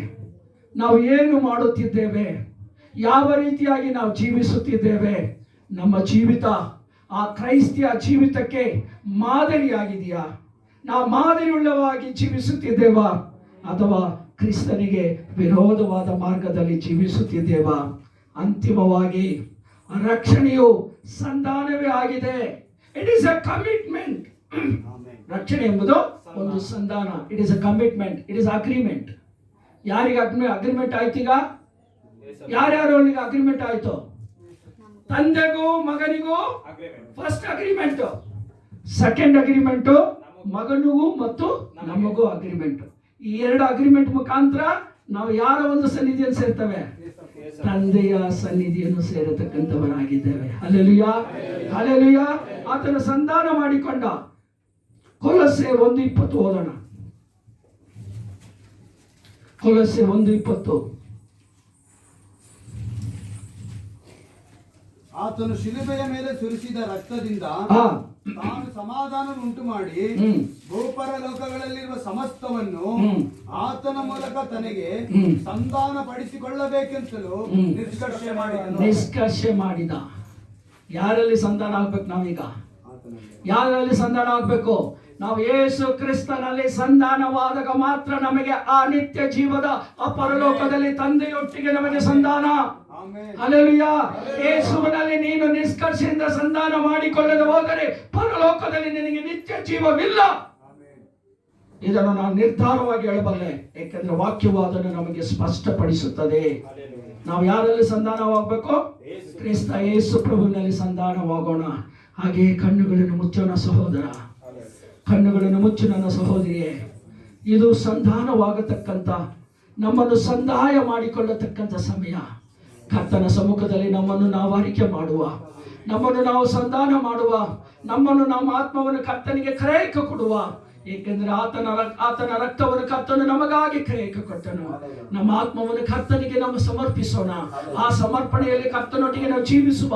ನಾವು ಏನು ಮಾಡುತ್ತಿದ್ದೇವೆ? ಯಾವ ರೀತಿಯಾಗಿ ನಾವು ಜೀವಿಸುತ್ತಿದ್ದೇವೆ? ನಮ್ಮ ಜೀವಿತ ಆ ಕ್ರೈಸ್ತಿಯ ಜೀವಿತಕ್ಕೆ ಮಾದರಿಯಾಗಿದೆಯಾ? ನಾವು ಮಾದರಿಯುಳ್ಳವಾಗಿ ಜೀವಿಸುತ್ತಿದ್ದೇವಾ, ಅಥವಾ ಕ್ರಿಸ್ತನಿಗೆ ವಿರೋಧವಾದ ಮಾರ್ಗದಲ್ಲಿ ಜೀವಿಸುತ್ತಿದ್ದೇವಾ? ಅಂತಿಮವಾಗಿ ರಕ್ಷಣೆಯು ಸಂಧಾನವೇ ಆಗಿದೆ. It is a commitment. ರಕ್ಷಣೆ ಎಂಬುದು ಒಂದು ಸಂಧಾನ. It is a commitment, it is agreement. ಯಾರಿಗೆ ಅಗ್ರಿಮೆಂಟ್ ಆಯ್ತು? ಈಗ ಯಾರ್ಯಾರು ಅಗ್ರಿಮೆಂಟ್ ಆಯ್ತು? ತಂದೆಗೂ ಮಗನಿಗೂ ಫಸ್ಟ್ ಅಗ್ರಿಮೆಂಟ್, ಸೆಕೆಂಡ್ ಅಗ್ರಿಮೆಂಟ್ ಮಗನಿಗೂ ಮತ್ತು ನಮಗೂ ಅಗ್ರಿಮೆಂಟ್. ಈ ಎರಡು ಅಗ್ರಿಮೆಂಟ್ ಮುಖಾಂತರ ನಾವು ಯಾರ ಒಂದು ಸನ್ನಿಧಿಯನ್ನು ಸೇರ್ತೇವೆ? ತಂದೆಯ ಸನ್ನಿಧಿಯನ್ನು ಸೇರತಕ್ಕಂಥವರಾಗಿದ್ದೇವೆ. Hallelujah, hallelujah. ಆತನ ಸಂಧಾನ ಮಾಡಿಕೊಂಡ. ಕೊಲೊಸ್ಸೆ 1:20 ಓದೋಣ. ಕೊಲೊಸ್ಸೆ 1:20. ಆತನು ಶಿಲುಬೆಯ ಮೇಲೆ ಸುರಿಸಿದ ರಕ್ತದಿಂದ ತಾನು ಸಮಾಧಾನ ಉಂಟು ಮಾಡಿ ಭೂಪರ ಲೋಕಗಳಲ್ಲಿರುವ ಸಮಸ್ತವನ್ನು ಆತನ ಮೂಲಕ ತನಗೆ ಸಂಧಾನ ಪಡಿಸಿಕೊಳ್ಳಬೇಕೆಂತಲೂ ನಿಷ್ಕರ್ಷೆ ಮಾಡಿದ. ಯಾರಲ್ಲಿ ಸಂಧಾನ ಆಗ್ಬೇಕು? ನಾವೀಗ ಯಾರಲ್ಲಿ ಸಂಧಾನ ಆಗ್ಬೇಕು? ನಾವು ಯೇಸು ಕ್ರಿಸ್ತನಲ್ಲಿ ಸಂಧಾನವಾದಾಗ ಮಾತ್ರ ನಮಗೆ ಆ ನಿತ್ಯ ಜೀವದ ಆ ಪರಲೋಕದಲ್ಲಿ ತಂದೆಯೊಟ್ಟಿಗೆ ನಮಗೆ ಸಂಧಾನ. ಹಲ್ಲೆಲೂಯಾ. ಯೇಸುವಿನಲ್ಲಿ ನೀನು ನಿಷ್ಕರ್ಷೆಯಿಂದ ಸಂಧಾನ ಮಾಡಿಕೊಳ್ಳದೆ ಹೋದರೆ ಪರಲೋಕದಲ್ಲಿ ನಿನಗೆ ನಿತ್ಯ ಜೀವವಿಲ್ಲ. ಇದನ್ನು ನಾನು ನಿರ್ಧಾರವಾಗಿ ಹೇಳಬಲ್ಲೆ, ಏಕೆಂದ್ರೆ ವಾಕ್ಯವು ಅದನ್ನು ನಮಗೆ ಸ್ಪಷ್ಟಪಡಿಸುತ್ತದೆ. ನಾವು ಯಾರಲ್ಲಿ ಸಂಧಾನವಾಗಬೇಕು? ಕ್ರಿಸ್ತ ಯೇಸು ಪ್ರಭುವಿನಲ್ಲಿ ಸಂಧಾನವಾಗೋಣ. ಹಾಗೆ ಕಣ್ಣುಗಳನ್ನು ಮುಚ್ಚೋಣ ಸಹೋದರ, ಕಣ್ಣುಗಳನ್ನು ಮುಚ್ಚು ನನ್ನ ಸಹೋದರಿಯೇ. ಇದು ಸಂಧಾನವಾಗತಕ್ಕಂಥ, ನಮ್ಮನ್ನು ಸಂದಾಯ ಮಾಡಿಕೊಳ್ಳತಕ್ಕಂಥ ಸಮಯ. ಕರ್ತನ ಸಮ್ಮುಖದಲ್ಲಿ ನಮ್ಮನ್ನು ನಾವು ಆರಿಕೆ ಮಾಡುವ, ನಮ್ಮನ್ನು ನಾವು ಸಂಧಾನ ಮಾಡುವ, ನಮ್ಮನ್ನು ನಮ್ಮ ಆತ್ಮವನ್ನು ಕರ್ತನಿಗೆ ಕ್ರಯಕ್ಕೆ ಕೊಡುವ. ಏಕೆಂದರೆ ಆತನ ರಕ್ತವನ್ನು ಕರ್ತನು ನಮಗಾಗಿ ಕ್ರಯಕ್ಕೆ ಕೊಟ್ಟನು. ನಮ್ಮ ಆತ್ಮವನ್ನು ಕರ್ತನಿಗೆ ನಾವು ಸಮರ್ಪಿಸೋಣ. ಆ ಸಮರ್ಪಣೆಯಲ್ಲಿ ಕರ್ತನೊಟ್ಟಿಗೆ ನಾವು ಜೀವಿಸುವ,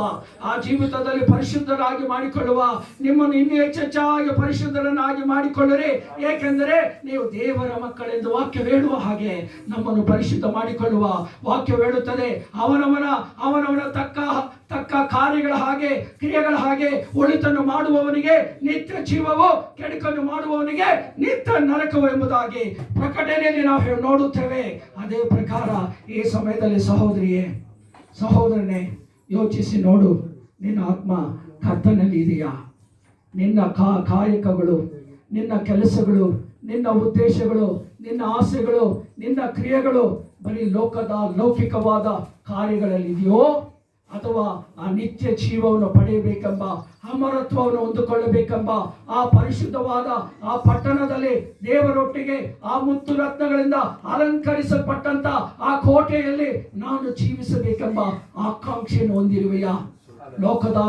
ಆ ಜೀವಿತದಲ್ಲಿ ಪರಿಶುದ್ಧರಾಗಿ ಮಾಡಿಕೊಳ್ಳುವ. ನಿಮ್ಮನ್ನು ಇನ್ನೂ ಹೆಚ್ಚೆಚ್ಚಾಗಿ ಪರಿಶುದ್ಧರನ್ನಾಗಿ ಮಾಡಿಕೊಳ್ಳಿರಿ, ಏಕೆಂದರೆ ನೀವು ದೇವರ ಮಕ್ಕಳೆಂದು ವಾಕ್ಯ ಹೇಳುವ ಹಾಗೆ ನಮ್ಮನ್ನು ಪರಿಶುದ್ಧ ಮಾಡಿಕೊಳ್ಳುವ. ವಾಕ್ಯ ಹೇಳುತ್ತದೆ, ಅವನವನ ತಕ್ಕ ತಕ್ಕ ಕಾರ್ಯಗಳ ಹಾಗೆ ಕ್ರಿಯೆಗಳ ಹಾಗೆ ಒಳಿತನ್ನು ಮಾಡುವವನಿಗೆ ನಿತ್ಯ ಜೀವವು, ಕೆಡುಕನ್ನು ಮಾಡುವವನಿಗೆ ನಿತ್ಯ ನರಕವು ಎಂಬುದಾಗಿ ಪ್ರಕಟಣೆಯಲ್ಲಿ ನಾವು ನೋಡುತ್ತೇವೆ. ಅದೇ ಪ್ರಕಾರ ಈ ಸಮಯದಲ್ಲಿ ಸಹೋದರನೇ ಯೋಚಿಸಿ ನೋಡು, ನಿನ್ನ ಆತ್ಮ ಕರ್ತನಲ್ಲಿ ಇದೆಯಾ? ನಿನ್ನ ಕಾಯಕಗಳು, ನಿನ್ನ ಕೆಲಸಗಳು, ನಿನ್ನ ಉದ್ದೇಶಗಳು, ನಿನ್ನ ಆಸೆಗಳು, ನಿನ್ನ ಕ್ರಿಯೆಗಳು ಬರೀ ಲೌಕಿಕವಾದ ಕಾರ್ಯಗಳಲ್ಲಿ ಇದೆಯೋ, ಅಥವಾ ಆ ನಿತ್ಯ ಜೀವವನ್ನು ಪಡೆಯಬೇಕೆಂಬ, ಅಮರತ್ವವನ್ನು ಹೊಂದಿಕೊಳ್ಳಬೇಕೆಂಬ ಆ ಪರಿಶುದ್ಧವಾದ ಆ ಪಟ್ಟಣದಲ್ಲಿ ದೇವರೊಟ್ಟಿಗೆ ಆ ಮುತ್ತು ರತ್ನಗಳಿಂದ ಅಲಂಕರಿಸಲ್ಪಟ್ಟಂತ ಆ ಕೋಟೆಯಲ್ಲಿ ನಾನು ಜೀವಿಸಬೇಕೆಂಬ ಆಕಾಂಕ್ಷೆಯನ್ನು ಹೊಂದಿರುವೆಯಾ?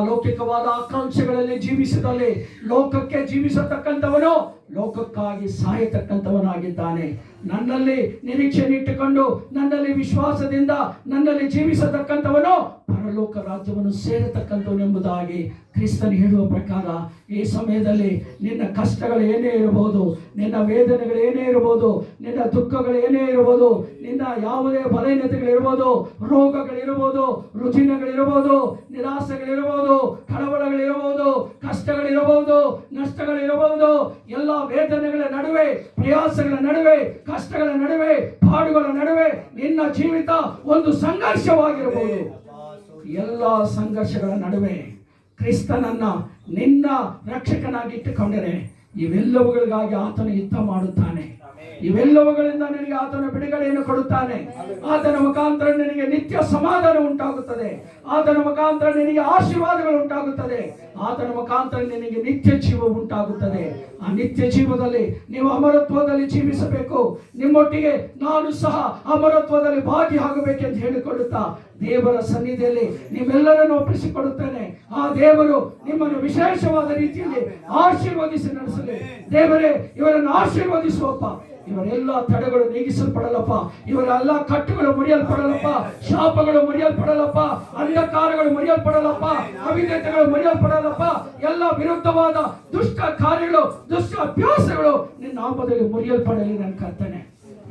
ಲೌಕಿಕವಾದ ಆಕಾಂಕ್ಷೆಗಳಲ್ಲಿ ಜೀವಿಸಿದಲ್ಲಿ ಲೋಕಕ್ಕೆ ಜೀವಿಸತಕ್ಕಂಥವನು ಲೋಕಕ್ಕಾಗಿ ಸಾಯತಕ್ಕಂಥವನಾಗಿದ್ದಾನೆ. ನನ್ನಲ್ಲಿ ನಿರೀಕ್ಷೆಯನ್ನಿಟ್ಟುಕೊಂಡು ನನ್ನಲ್ಲಿ ವಿಶ್ವಾಸದಿಂದ ನನ್ನಲ್ಲಿ ಜೀವಿಸತಕ್ಕಂಥವನು ಪರಲೋಕ ರಾಜ್ಯವನ್ನು ಸೇರತಕ್ಕಂಥವನೆಂಬುದಾಗಿ ಕ್ರಿಸ್ತನು ಹೇಳುವ ಪ್ರಕಾರ ಈ ಸಮಯದಲ್ಲಿ ನಿನ್ನ ಕಷ್ಟಗಳು ಏನೇ ಇರಬಹುದು, ನಿನ್ನ ವೇದನೆಗಳು ಏನೇ ಇರಬಹುದು, ನಿನ್ನ ದುಃಖಗಳು ಏನೇ ಇರಬಹುದು, ನಿನ್ನ ಯಾವುದೇ ಬಲಹೀನತೆಗಳಿರ್ಬೋದು, ರೋಗಗಳಿರ್ಬೋದು, ರುಜಿನಗಳಿರ್ಬೋದು, ನಿರಾಸೆಗಳಿರ್ಬೋದು, ಕಳವಳಗಳಿರಬಹುದು, ಕಷ್ಟಗಳಿರಬಹುದು, ನಷ್ಟಗಳಿರಬಹುದು, ಎಲ್ಲ ವೇದನೆಗಳ ನಡುವೆ, ಪ್ರಯಾಸಗಳ ನಡುವೆ, ಕಷ್ಟಗಳ ನಡುವೆ, ಪಾಡುಗಳ ನಡುವೆ ನಿನ್ನ ಜೀವಿತ ಒಂದು ಸಂಘರ್ಷವಾಗಿರಬಹುದು. ಎಲ್ಲ ಸಂಘರ್ಷಗಳ ನಡುವೆ ಕ್ರಿಸ್ತನನ್ನ ನಿನ್ನ ರಕ್ಷಕನಾಗಿ ಇಟ್ಟುಕೊಂಡರೆ ಇವೆಲ್ಲವುಗಳಿಗಾಗಿ ಆತನು ಯುದ್ಧ ಮಾಡುತ್ತಾನೆ. ಇವೆಲ್ಲವುಗಳಿಂದ ನಿನಗೆ ಆತನ ಬಿಡುಗಡೆಯನ್ನು ಕೊಡುತ್ತಾನೆ. ಆತನ ಮುಖಾಂತರ ನಿನಗೆ ನಿತ್ಯ ಸಮಾಧಾನ ಉಂಟಾಗುತ್ತದೆ. ಆತನ ಮುಖಾಂತರ ನಿನಗೆ ಆಶೀರ್ವಾದಗಳು ಉಂಟಾಗುತ್ತದೆ. ಆತನ ಮುಖಾಂತರ ನಿನಗೆ ನಿತ್ಯ ಜೀವ ಉಂಟಾಗುತ್ತದೆ. ಆ ನಿತ್ಯ ಜೀವದಲ್ಲಿ ನೀವು ಅಮರತ್ವದಲ್ಲಿ ಜೀವಿಸಬೇಕು. ನಿಮ್ಮೊಟ್ಟಿಗೆ ನಾನು ಸಹ ಅಮರತ್ವದಲ್ಲಿ ಭಾಗಿಯಾಗಬೇಕೆಂದು ಹೇಳಿಕೊಳ್ಳುತ್ತಾ ದೇವರ ಸನ್ನಿಧಿಯಲ್ಲಿ ನೀವೆಲ್ಲರನ್ನು ಒಪ್ಪಿಸಿಕೊಡುತ್ತೇನೆ. ಆ ದೇವರು ನಿಮ್ಮನ್ನು ವಿಶೇಷವಾದ ರೀತಿಯಲ್ಲಿ ಆಶೀರ್ವದಿಸಿ ನಡೆಸಲಿ. ದೇವರೇ, ಇವರನ್ನು ಆಶೀರ್ವದಿಸುವಪ್ಪ. ಇವರೆಲ್ಲ ತಡೆಗಳು ನೀಗಿಸಲ್ಪಡಲಪ್ಪ. ಇವರೆಲ್ಲ ಕಟ್ಟುಗಳು ಮುರಿಯಲ್ಪಡಲಪ್ಪ. ಶಾಪಗಳು ಮುರಿಯಲ್ಪಡಲಪ್ಪ. ಅಂಧಕಾರಗಳು ಮುರಿಯಲ್ಪಡಲಪ್ಪ. ಅವಿಧೇಯತೆಗಳು ಮುರಿಯಲ್ಪಡಲಪ್ಪ. ಎಲ್ಲ ವಿರುದ್ಧವಾದ ದುಷ್ಟ ಕಾರ್ಯಗಳು, ದುಷ್ಟ ಅಭ್ಯಾಸಗಳು ನಿನ್ನ ನಾಮದಲ್ಲಿ ಮುರಿಯಲ್ಪಡಲಿ ನನ್ನ ಕರ್ತನೆ.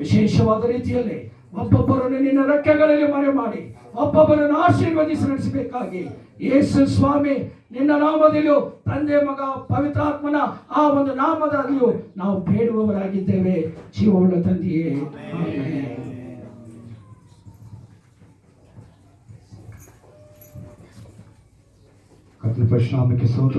ವಿಶೇಷವಾದ ರೀತಿಯಲ್ಲಿ ಒಬ್ಬೊಬ್ಬರನ್ನು ನಿನ್ನ ರೆಕ್ಕೆಗಳಲ್ಲಿ ಮರೆ ಮಾಡಿ ಒಬ್ಬೊಬ್ಬರನ್ನು ಆಶೀರ್ವದಿಸಿ ನಡೆಸಬೇಕಾಗಿ ಯೇಸು ಸ್ವಾಮಿ ನಿನ್ನ ನಾಮದಲ್ಲಿಯೂ ತಂದೆ, ಮಗ, ಪವಿತ್ರಾತ್ಮನ ಆ ಒಂದು ನಾಮದಲ್ಲಿಯೂ ನಾವು ಬೇಡುವವರಾಗಿದ್ದೇವೆ. ಜೀವವುಳ್ಳ ತಂದೆಯೇ, ಆಮೆನ್. ಕರ್ತನ ಪರಿಶುದ್ಧ ನಾಮಕ್ಕೆ ಸ್ತೋತ್ರ.